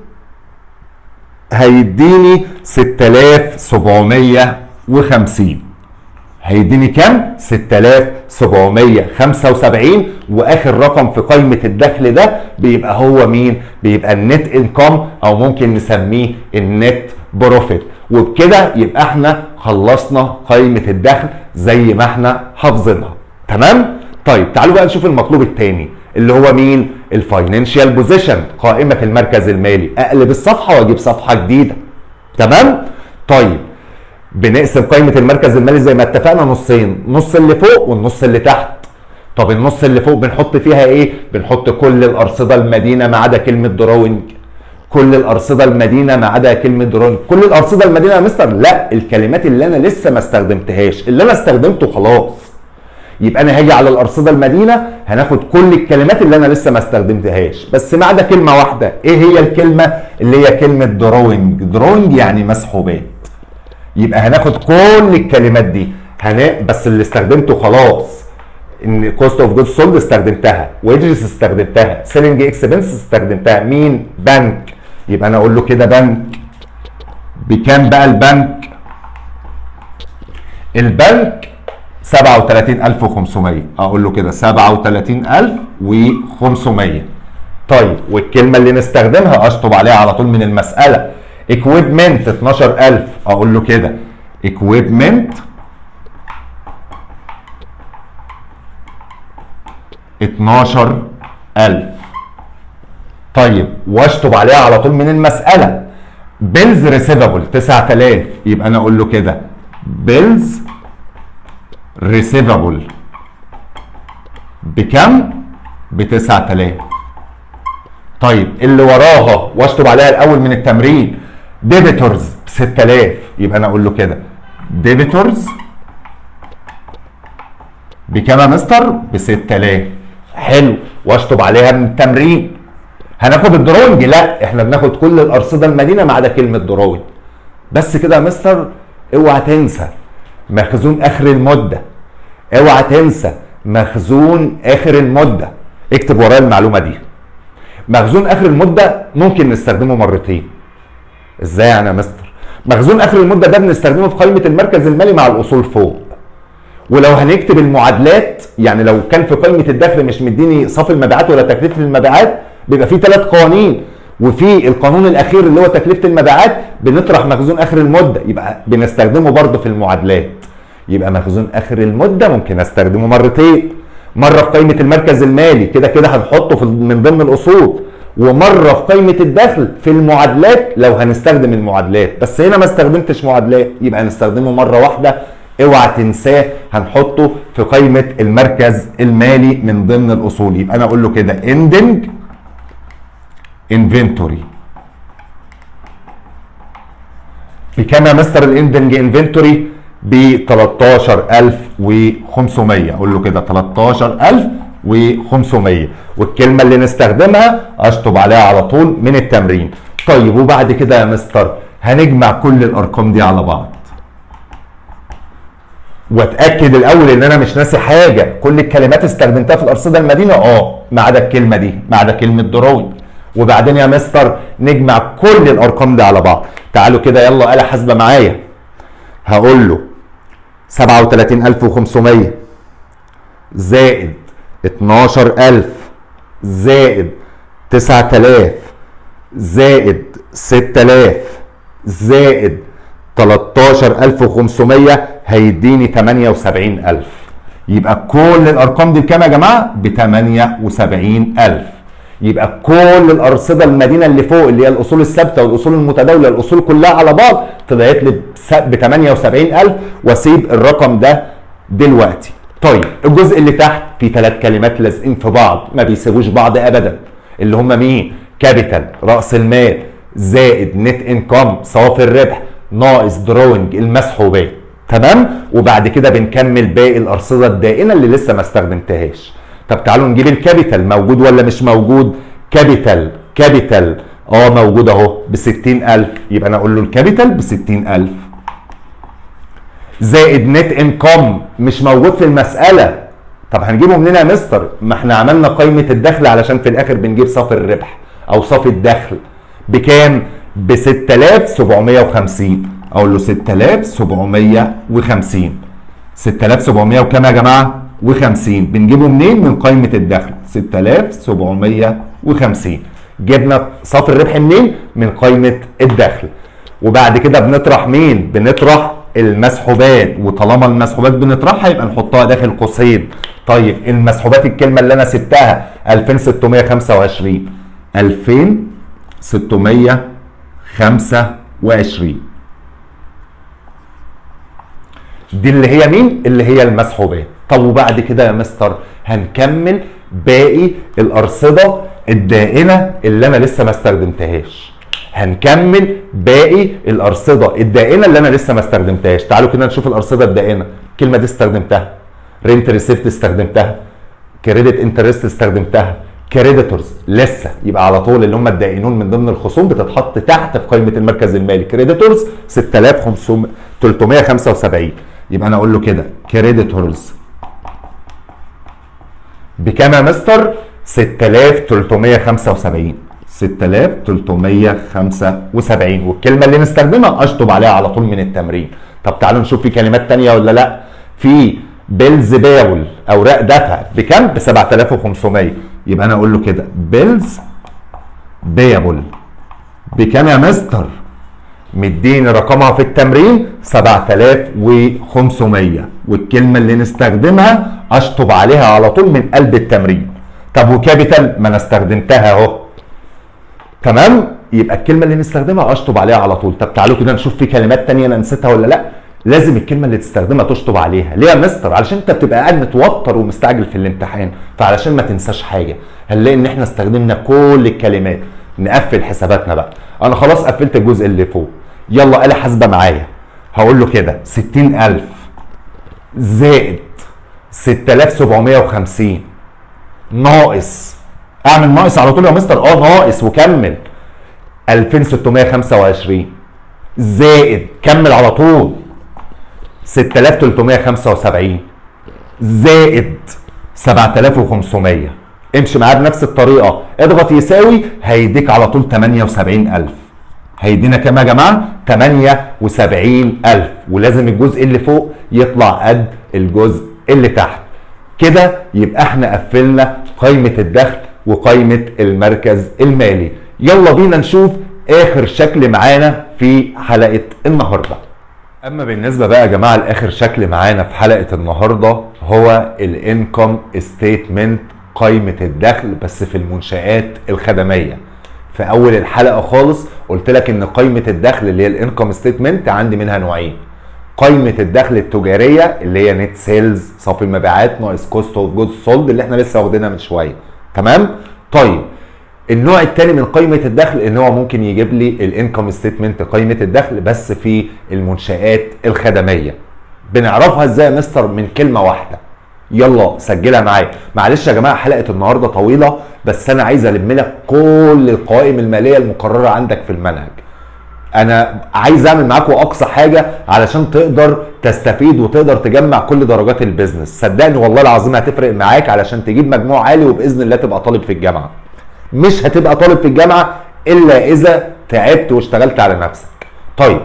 هيديني 6750. هيديني كام؟ 6775. واخر رقم في قائمه الدخل ده بيبقى هو مين؟ بيبقى النت انكم او ممكن نسميه النت بروفيت. وبكده يبقى احنا خلصنا قائمه الدخل زي ما احنا حافظينها. تمام؟ طيب تعالوا بقى نشوف المطلوب الثاني اللي هو مين؟ الفاينانشال بوزيشن، قائمه المركز المالي. اقلب الصفحه واجيب صفحه جديده. تمام؟ طيب بنقسم قائمه المركز المالي زي ما اتفقنا نصين، نص اللي فوق والنص اللي تحت. طب النص اللي فوق بنحط فيها ايه؟ بنحط كل الارصده المدينه ما عدا كلمه دراونج. كل الارصده المدينه ما عدا كلمه دراونج. كل الارصده المدينه يا مستر؟ لا، الكلمات اللي انا لسه ما استخدمتهاش، اللي انا استخدمته خلاص. يبقى انا هاجي على الارصده المدينه هناخد كل الكلمات اللي انا لسه ما استخدمتهاش، بس ما عدا كلمه واحده. ايه هي الكلمه؟ اللي هي كلمه دروينج. دروينج يعني مسحوبات. يبقى هناخد كل الكلمات دي بس اللي استخدمته خلاص ان كوست اوف جود سولد استخدمتها، ويدجز استخدمتها، سيلينج اكسبنس استخدمتها. مين؟ بنك. يبقى انا اقول له كده بنك بكام بقى البنك؟ البنك 37500. اقول له كده 37500. طيب والكلمه اللي نستخدمها اشطب عليها على طول من المساله. اكويبمنت 12000. اقول له كده اكويبمنت 12000. طيب واشطب عليها على طول من المساله. بيلز ريسيفابل 9000. يبقى انا اقول له كده بيلز ريسيفابل بكم؟ ب 9000. طيب اللي وراها واشطب عليها الاول من التمرين. ديبيتورز ب 6000. يبقى انا اقول له كده ديبيتورز بكام يا مستر؟ ب 6000. حلو. واشطب عليها من التمرين. هناخد الدروينج؟ لا، احنا بناخد كل الارصده المدينه ما عدا كلمه دروينج. بس كده يا مستر. اوعى تنسى مخزون اخر المده. اوعى تنسى مخزون اخر المده. اكتب ورايا المعلومه دي. مخزون اخر المده ممكن نستخدمه مرتين. ازاي يعني يا مستر؟ مخزون اخر المده ده بنستخدمه في قائمه المركز المالي مع الاصول فوق. ولو هنكتب المعادلات، يعني لو كان في قائمه الدخل مش مديني صافي المبيعات ولا تكلفه المبيعات، بيبقى في 3 قوانين، وفي القانون الاخير اللي هو تكلفه المبيعات بنطرح مخزون اخر المده، يبقى بنستخدمه برضه في المعادلات. يبقى مخزون اخر المده ممكن استخدمه مرتين. مره في قائمه المركز المالي كده كده هنحطه من ضمن الاصول، ومره في قائمه الدخل في المعادلات لو هنستخدم المعادلات. بس هنا ما استخدمتش معادلات، يبقى هنستخدمه مره واحده. اوعى تنساه، هنحطه في قائمه المركز المالي من ضمن الاصول. يبقى انا اقول له كده اندنج انفنتوري. بكام يا مستر الاندنج انفنتوري؟ ب 13500. اقول له كده 13500. والكلمه اللي نستخدمها اشطب عليها على طول من التمرين. طيب وبعد كده يا مستر هنجمع كل الارقام دي على بعض، واتاكد الاول ان انا مش ناسي حاجه. كل الكلمات استخدمتها في الارصده المدينه ما عدا الكلمه دي، ما عدا كلمه دروينج. وبعدين يا مستر نجمع كل الارقام دي على بعض. تعالوا كده يلا آلة حاسبه معايا. هقول له 37500 زائد 12000 زائد 9000 زائد 6000 زائد 13500 هيديني 78000. يبقى كل الارقام دي بكام يا جماعه؟ ب 78000. يبقى كل الارصده المدينه اللي فوق اللي هي الاصول الثابته والاصول المتداوله، الاصول كلها على بعض طلعت لي ب 78000، واسيب الرقم ده دلوقتي. طيب الجزء اللي تحت فيه 3 كلمات لازقين في بعض ما بيسيبوش بعض ابدا، اللي هم مين؟ كابيتال راس المال زائد نت انكم صافي الربح ناقص دروينج المسحوبات. تمام؟ وبعد كده بنكمل باقي الارصده الدائنه اللي لسه ما استخدمتهاش. طب تعالوا نجيب الكابيتال، موجود ولا مش موجود؟ كابيتال موجود اهو ب 60000. يبقى انا اقول له الكابيتال ب 60000 زائد نت انكم مش موجود في المساله. طب هنجيبه منين يا مستر؟ ما احنا عملنا قائمه الدخل علشان في الاخر بنجيب صافي الربح او صافي الدخل. بكام؟ ب 6750. اقول له 6750. 6700 وكام يا جماعه؟ و50. بنجيبه منين؟ من قائمه الدخل. 6750. جبنا صافي الربح منين؟ من قائمه الدخل. وبعد كده بنطرح مين؟ بنطرح المسحوبات، وطالما المسحوبات بنطرحها يبقى نحطها داخل قوسين. طيب المسحوبات الكلمه اللي انا سبتها 2625. 2625 دي اللي هي مين؟ اللي هي المسحوبات. طب وبعد كده يا مستر هنكمل باقي الارصده الدائنه اللي انا لسه ما استخدمتهاش. هنكمل باقي الارصده الدائنه اللي انا لسه ما استخدمتهاش. تعالوا كده نشوف الارصده الدائنه. الكلمه دي استخدمتها. رينت ريسيبت استخدمتها، كريدت انترست استخدمتها، كريديتورز لسه. يبقى على طول اللي هم الدائنون من ضمن الخصوم بتتحط تحت في قائمه المركز المالي. كريديتورز 6375. يبقى انا اقول له كده كريديتورز بكام يا مستر؟ 6375. 6375. والكلمه اللي نستخدمها اشطب عليها على طول من التمرين. طب تعالوا نشوف في كلمات تانية ولا لا. في بيلز بيبل، اوراق دفع بكام؟ ب 7500. يبقى انا اقول له كده بيلز بيبل بكام يا مستر؟ مديني رقمها في التمرين 7500. والكلمه اللي نستخدمها اشطب عليها على طول من قلب التمرين. طب وكابيتال ما انا استخدمتها اهو. تمام؟ يبقى الكلمه اللي نستخدمها اشطب عليها على طول. طب تعالوا كده نشوف في كلمات تانية انا نسيتها ولا لا. لازم الكلمه اللي تستخدمها تشطب عليها. ليه يا مستر؟ علشان انت بتبقى قاعد متوتر ومستعجل في الامتحان، فعلشان ما تنساش حاجه. هنلاقي ان احنا استخدمنا كل الكلمات. نقفل حساباتنا بقى. انا خلاص قفلت الجزء اللي فوق. يلا آلة حاسبه معايا. هقول له كده 60000 زائد 6750 ناقص، اعمل ناقص على طول يا مستر. ناقص وكمل 2625 زائد، كمل على طول 6375 زائد 7500. امشي معاه بنفس الطريقه. اضغط يساوي هيديك على طول 78000. هيدينا كام يا جماعه؟ 78000. ولازم الجزء اللي فوق يطلع قد الجزء اللي تحت. كده يبقى احنا قفلنا قائمه الدخل وقائمه المركز المالي. يلا بينا نشوف اخر شكل معانا في حلقه النهارده. اما بالنسبه بقى يا جماعه لاخر شكل معانا في حلقه النهارده هو الانكم ستيتمنت، قائمه الدخل بس في المنشآت الخدميه. في اول الحلقه خالص قلت لك ان قائمه الدخل اللي هي الانكم ستيتمنت عندي منها نوعين. قائمه الدخل التجاريه اللي هي نت سيلز، صافي المبيعات ناقص كوست اوف جودز سولد اللي احنا لسه واخدينها من شويه. تمام؟ طيب النوع الثاني من قائمه الدخل ان هو ممكن يجيب لي الانكم ستيتمنت قائمه الدخل بس في المنشآت الخدميه. بنعرفها ازاي يا مستر؟ من كلمه واحده. يلا سجلها معايا. معلش يا جماعه حلقه النهارده طويله بس انا عايز الم لك كل القوائم الماليه المقرره عندك في المنهج. انا عايز اعمل معاكم اقصى حاجه علشان تقدر تستفيد وتقدر تجمع كل درجات البيزنس. صدقني والله العظيم هتفرق معاك علشان تجيب مجموع عالي وباذن الله تبقى طالب في الجامعه. مش هتبقى طالب في الجامعه الا اذا تعبت واشتغلت على نفسك. طيب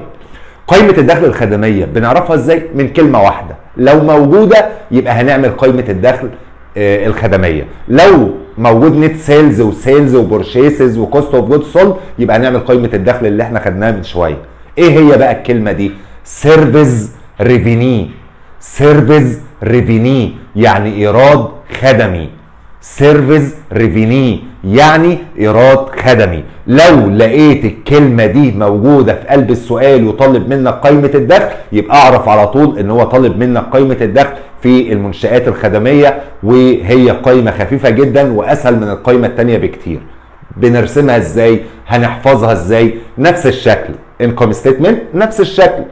قائمه الدخل الخدميه بنعرفها ازاي؟ من كلمه واحده. لو موجوده يبقى هنعمل قائمه الدخل الخدميه. لو موجود نت سيلز وسيلز وبورشيسز وكوست اوف جود سولد يبقى هنعمل قائمه الدخل اللي احنا خدناها من شويه. ايه هي بقى الكلمه دي؟ سيرفيس ريفينيو. سيرفيس ريفينيو يعني ايراد خدمي. سيرفيس ريفينيو يعني ايراد خدمي. لو لقيت الكلمه دي موجوده في قلب السؤال وطالب منك قائمه الدخل يبقى اعرف على طول ان هو طالب منك قائمه الدخل في المنشآت الخدميه، وهي قائمه خفيفه جدا واسهل من القائمه الثانيه بكتير. بنرسمها ازاي؟ هنحفظها ازاي؟ نفس الشكل. انكم ستيتمنت نفس الشكل،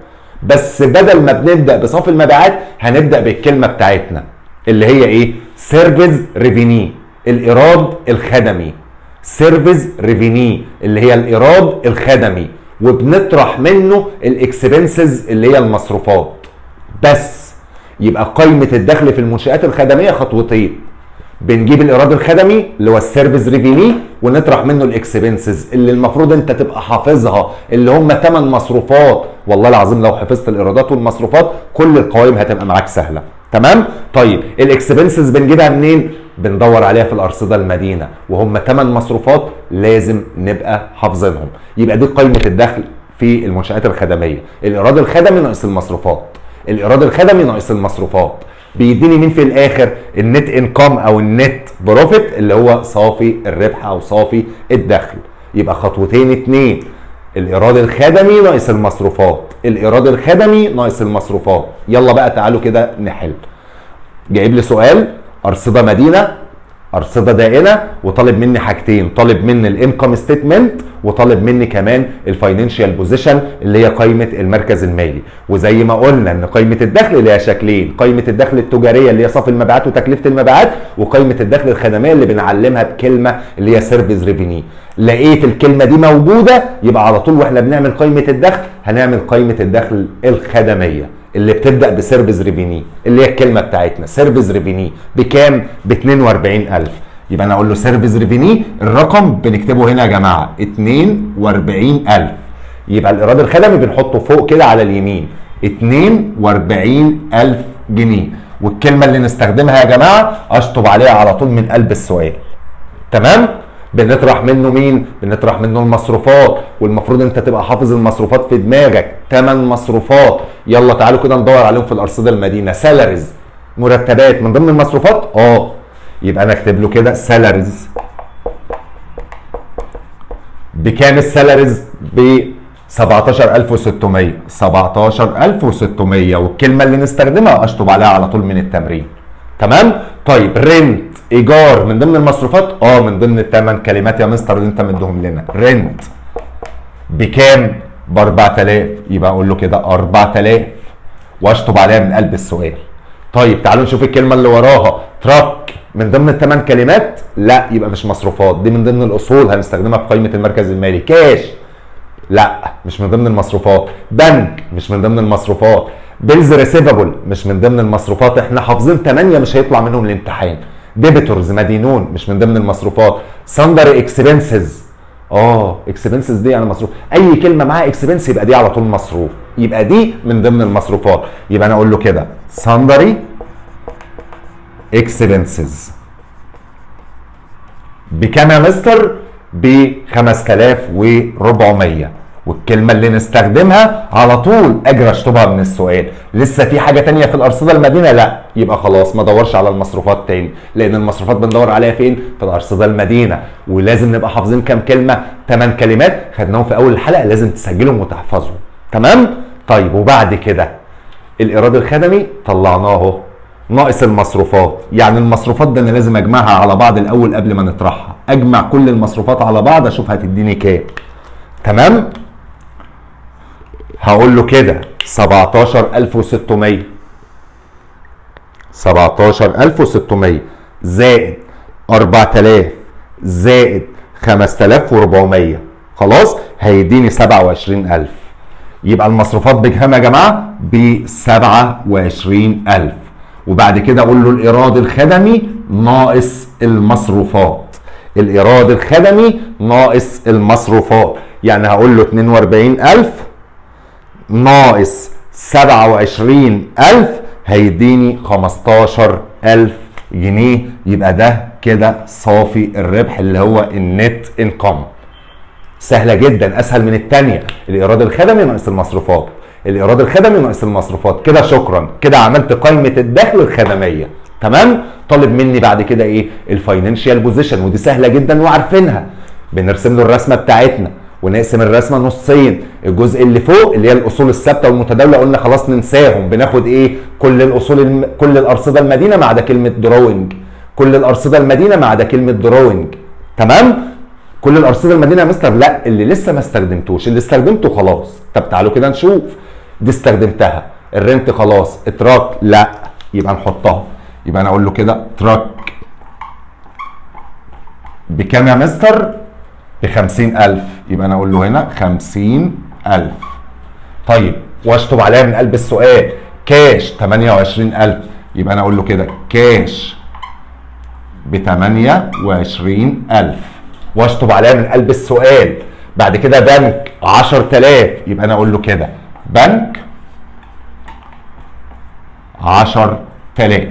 بس بدل ما بنبدا بصافي المبيعات هنبدا بالكلمه بتاعتنا اللي هي ايه؟ سيرفيس ريفينيو، الايراد الخدمي. سيرفيس ريفينيو اللي هي الايراد الخدمي، وبنطرح منه الاكسبنسز اللي هي المصروفات بس. يبقى قائمه الدخل في المنشآت الخدميه خطوتين. بنجيب الايراد الخدمي اللي هو السيرفيس ريفينيو ونطرح منه الاكسبنسز اللي المفروض انت تبقى حافظها، اللي هم 8 مصروفات. والله العظيم لو حفظت الايرادات والمصروفات كل القوائم هتبقى معاك سهله. تمام؟ طيب الاكسبنسز بنجيبها منين؟ بندور عليها في الارصده المدينه، وهم 8 مصروفات لازم نبقى حافظينهم. يبقى دي قائمه الدخل في المنشآت الخدميه. الايراد الخدمي ناقص المصروفات. الايراد الخدمي ناقص المصروفات بيديني مين في الاخر؟ النت انكم او النت بروفيت اللي هو صافي الربح او صافي الدخل. يبقى خطوتين اتنين. الايراد الخدمي ناقص المصروفات. الايراد الخدمي ناقص المصروفات. يلا بقى تعالوا كده نحل. جايب لي سؤال ارصده مدينه، ارصده دائنه، وطالب مني حاجتين، طالب مني الانكم ستيتمنت، وطالب مني كمان الفاينانشال بوزيشن اللي هي قائمه المركز المالي. وزي ما قلنا ان قائمه الدخل ليها شكلين، قائمه الدخل التجاريه اللي هي صافي المبيعات وتكلفه المبيعات، وقائمه الدخل الخدميه اللي بنعلمها بكلمه اللي هي سيرفيس ريفينيو. لقيت الكلمه دي موجوده، يبقى على طول واحنا بنعمل قائمه الدخل هنعمل قائمه الدخل الخدميه اللي بتبدا بسيرفيس ريفينيو، اللي هي الكلمه بتاعتنا سيرفيس ريفينيو. بكام؟ ب 42000. يبقى انا اقول له سيرفيس ريفينيو، الرقم بنكتبه هنا يا جماعه 42000. يبقى الايراد الخدمي بنحطه فوق كده على اليمين 42000 جنيه. والكلمه اللي نستخدمها يا جماعه اشطب عليها على طول من قلب السؤال. تمام؟ بنطرح منه مين؟ بنطرح منه المصروفات، والمفروض انت تبقى حافظ المصروفات في دماغك. 8 مصروفات، يلا تعالوا كده ندور عليهم في الارصده المدينه. سالاريز، مرتبات من ضمن المصروفات؟ يبقى انا اكتب له كده سالاريز. بكام السالاريز؟ ب 17600. 17600، والكلمه اللي نستخدمها اشطب عليها على طول من التمرين. تمام؟ طيب رنت، ايجار من ضمن المصروفات؟ من ضمن ال8 كلمات يا مستر اللي انت مديهم لنا. رنت بكام؟ ب 4000. يبقى اقول له كده 4000 واشطب عليها من قلب السؤال. طيب تعالوا نشوف الكلمه اللي وراها. تراك من ضمن ال8 كلمات؟ لا، يبقى مش مصروفات، دي من ضمن الاصول هنستخدمها في قائمه المركز المالي. كاش؟ لا، مش من ضمن المصروفات. بنك؟ مش من ضمن المصروفات. بيلز ريسيفبل مش من ضمن المصروفات، احنا حافظين 8 مش هيطلع منهم الامتحان. ديبيتورز مدينون مش من ضمن المصروفات. ساندري اكسبنسز، اكسبنسز دي يعني مصروف، اي كلمه معاها اكسبنس يبقى دي على طول مصروف، يبقى دي من ضمن المصروفات. يبقى انا اقول له كده ساندري اكسبنسز. بكام يا مستر؟ ب 5400. والكلمه اللي نستخدمها على طول اجري اشطبها من السؤال. لسه في حاجه تانية في الارصده المدينه؟ لا، يبقى خلاص ما ادورش على المصروفات تاني، لان المصروفات بندور عليها فين؟ في الارصده المدينه. ولازم نبقى حافظين كام كلمه؟ 8 كلمات خدناهم في اول الحلقه، لازم تسجلهم وتحفظهم. تمام؟ طيب وبعد كده الايراد الخدمي طلعناه اهو، ناقص المصروفات. يعني المصروفات ده انا لازم اجمعها على بعض الاول قبل ما نطرحها، اجمع كل المصروفات على بعض اشوف هتديني كام. تمام؟ هقول له كده 17600. 17600 زائد 4000 زائد 5400، خلاص هيديني 27000. يبقى المصروفات بكام يا جماعه؟ ب 27000. وبعد كده اقول له الايراد الخدمي ناقص المصروفات. الايراد الخدمي ناقص المصروفات، يعني هقول له 42000 ناقص 27000 هيديني 15000 جنيه. يبقى ده كده صافي الربح اللي هو النت انكم. سهله جدا، اسهل من الثانيه. الايراد الخدمي ناقص المصروفات، الايراد الخدمي ناقص المصروفات. كده شكرا، كده عملت قائمه الدخل الخدميه. تمام؟ طالب مني بعد كده ايه؟ الفاينانشال بوزيشن، ودي سهله جدا وعارفينها. بنرسم له الرسمه بتاعتنا ونقسم الرسمه نصين. الجزء اللي فوق اللي هي الاصول الثابته والمتداوله قلنا خلاص ننساهم، بناخد ايه؟ كل الاصول كل الارصده المدينه ما عدا كلمه دروينج. كل الارصده المدينه ما عدا كلمه دروينج. تمام؟ كل الارصده المدينه يا مستر؟ لا، اللي لسه ما استخدمتوش، اللي استخدمته خلاص. طب تعالوا كده نشوف. دي استخدمتها. الرنت خلاص. التراك لا، يبقى نحطها. يبقى انا اقول له كده تراك بكام يا مستر؟ ب 50000. يبقى انا اقول له هنا 50000. طيب واشطب عليها من قلب السؤال كاش 28000. يبقى انا اقول له كده كاش ب 28000 واشطب عليها من قلب السؤال. بعد كده بنك 10000. يبقى انا اقول له كده بنك 10000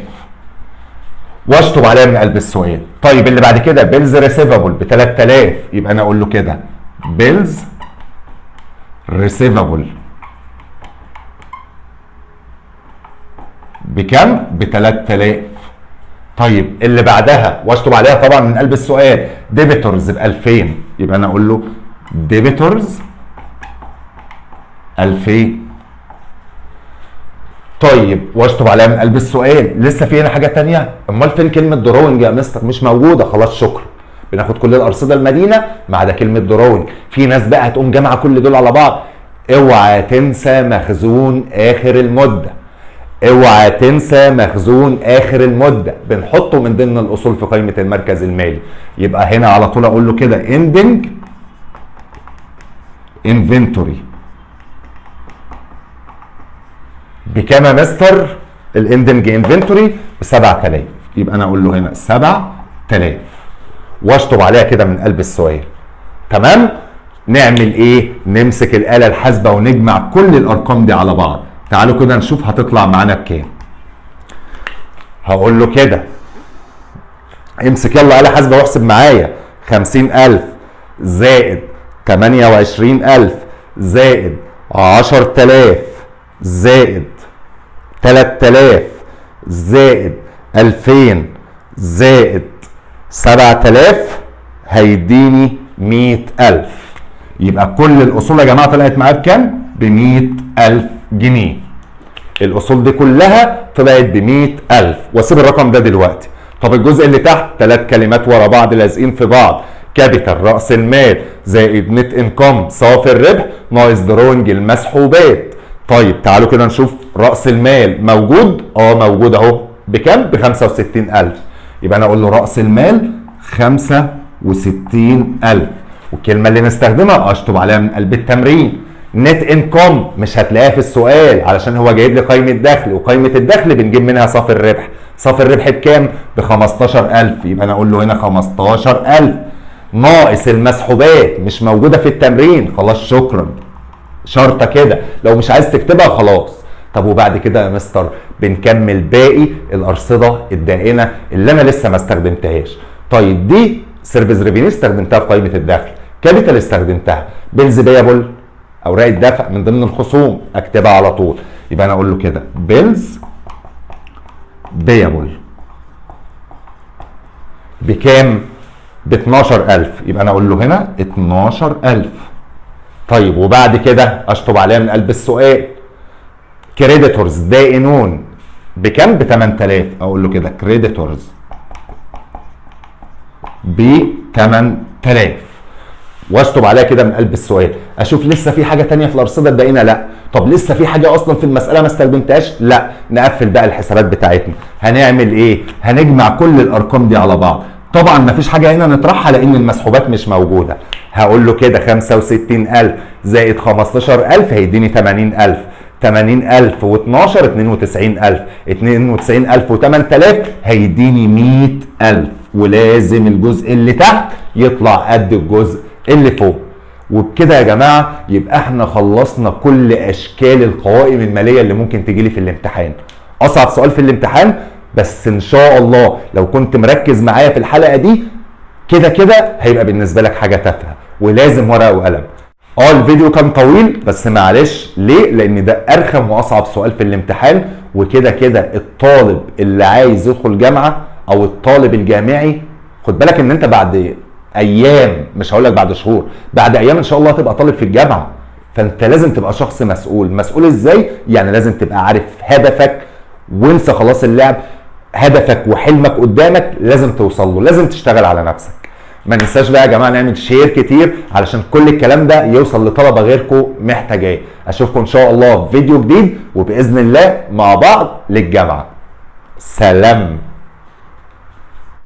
واشطب عليها من قلب السؤال. طيب اللي بعد كده بيلز ريسيفبل ب 3000. يبقى انا اقول له كده بيلز ريسيفبل بكام؟ ب 3000. طيب اللي بعدها واشطب عليها طبعا من قلب السؤال ديبيتورز ب 2000. يبقى انا اقول له ديبيتورز 2000. طيب واشطب عليها من قلب السؤال. لسه في هنا حاجه تانية؟ امال فين كلمه دروينج يا مستر؟ مش موجوده. خلاص شكرا. بناخد كل الارصده المدينه ما عدا كلمه دروينج. في ناس بقى هتقوم جامعه كل دول على بعض. اوعى تنسى مخزون اخر المده. اوعى تنسى مخزون اخر المده، بنحطه من ضمن الاصول في قائمه المركز المالي. يبقى هنا على طول اقول له كده اندنج انفنتوري بكام يا مستر؟ الاندنج انفنتوري ب 7000. يبقى انا اقول له هنا 7000 واشطب عليها كده من قلب السؤال. تمام؟ نعمل ايه؟ نمسك الاله الحاسبه ونجمع كل الارقام دي على بعض. تعالوا كده نشوف هتطلع معانا بكام. هقول له كده امسك يلا آلة حاسبة واحسب معايا. 50000 زائد 28000 زائد 10000 زائد 3000 زائد 2000 زائد 7000 هيديني 100000. يبقى كل الأصول يا جماعة طلعت معايا بكام؟ ب 100000 جنيه. الأصول دي كلها طلعت ب 100000 واسيب الرقم ده دلوقتي. طب الجزء اللي تحت 3 كلمات ورا بعض لازقين في بعض. كابيتال رأس المال زائد نت انكم صافي الربح ناقص دروينج المسحوبات. طيب تعالوا كده نشوف رأس المال موجود؟ موجود اهو. بكام؟ ب 65000. يبقى انا اقول له رأس المال 65000. والكلمة اللي نستخدمها اشطب عليها من قلب التمرين. نت انكم مش هتلاقيها في السؤال علشان هو جايب لي قائمة دخل، وقائمة الدخل بنجيب منها صافي الربح. صافي الربح بكام؟ ب 15000. يبقى انا اقول له هنا 15000 ناقص المسحوبات مش موجودة في التمرين. خلاص شكرا. شرطة كده، لو مش عايز تكتبها خلاص. طب وبعد كده يا مستر بنكمل باقي الأرصدة الدائنة اللي أنا لسه ما استخدمتهاش. طيب دي سيرفيس ريفينيو استخدمتها في قائمة الدخل، كابيتال استخدمتها، بيلز بيابل أوراق الدفع من ضمن الخصوم أكتبها على طول. يبقى أنا أقول له كده بيلز بيابل بكام؟ ب 12000. يبقى أنا أقول له هنا 12000. طيب وبعد كده اشطب عليها من قلب السؤال. كريديتورز دائنون بكام؟ ب 8000. اقول له كده كريديتورز ب 8000 واشطب عليها كده من قلب السؤال. اشوف لسه في حاجه ثانيه في الارصده الدائنه؟ لا. طب لسه في حاجه اصلا في المساله ما استخدمتهاش؟ لا. نقفل بقى الحسابات بتاعتنا. هنعمل ايه؟ هنجمع كل الارقام دي على بعض. طبعا ما فيش حاجه هنا نطرحها لان المسحوبات مش موجوده. هقول له كده 65000 زائد 15000 هيديني 80000. 80000 و12 92000. 92000 و8000 هيديني 100000. ولازم الجزء اللي تحت يطلع قد الجزء اللي فوق. وبكده يا جماعه يبقى احنا خلصنا كل اشكال القوائم الماليه اللي ممكن تجيلي في الامتحان. اصعب سؤال في الامتحان، بس ان شاء الله لو كنت مركز معايا في الحلقه دي كده كده هيبقى بالنسبه لك حاجه تافهه ولازم ورقه وقلم. الفيديو كان طويل بس معلش ليه؟ لان ده ارخم واصعب سؤال في الامتحان. وكده كده الطالب اللي عايز يدخل جامعه او الطالب الجامعي خد بالك ان انت بعد ايام، مش هقول لك بعد شهور، بعد ايام ان شاء الله هتبقى طالب في الجامعه. فانت لازم تبقى شخص مسؤول. مسؤول ازاي؟ يعني لازم تبقى عارف هدفك وانسى خلاص اللعب. هدفك وحلمك قدامك لازم توصل له، لازم تشتغل على نفسك. ما ننساش بقى يا جماعه نعمل شير كتير علشان كل الكلام ده يوصل لطلبه غيركم محتاجاه. اشوفكم ان شاء الله في فيديو جديد وباذن الله مع بعض للجامعه. سلام.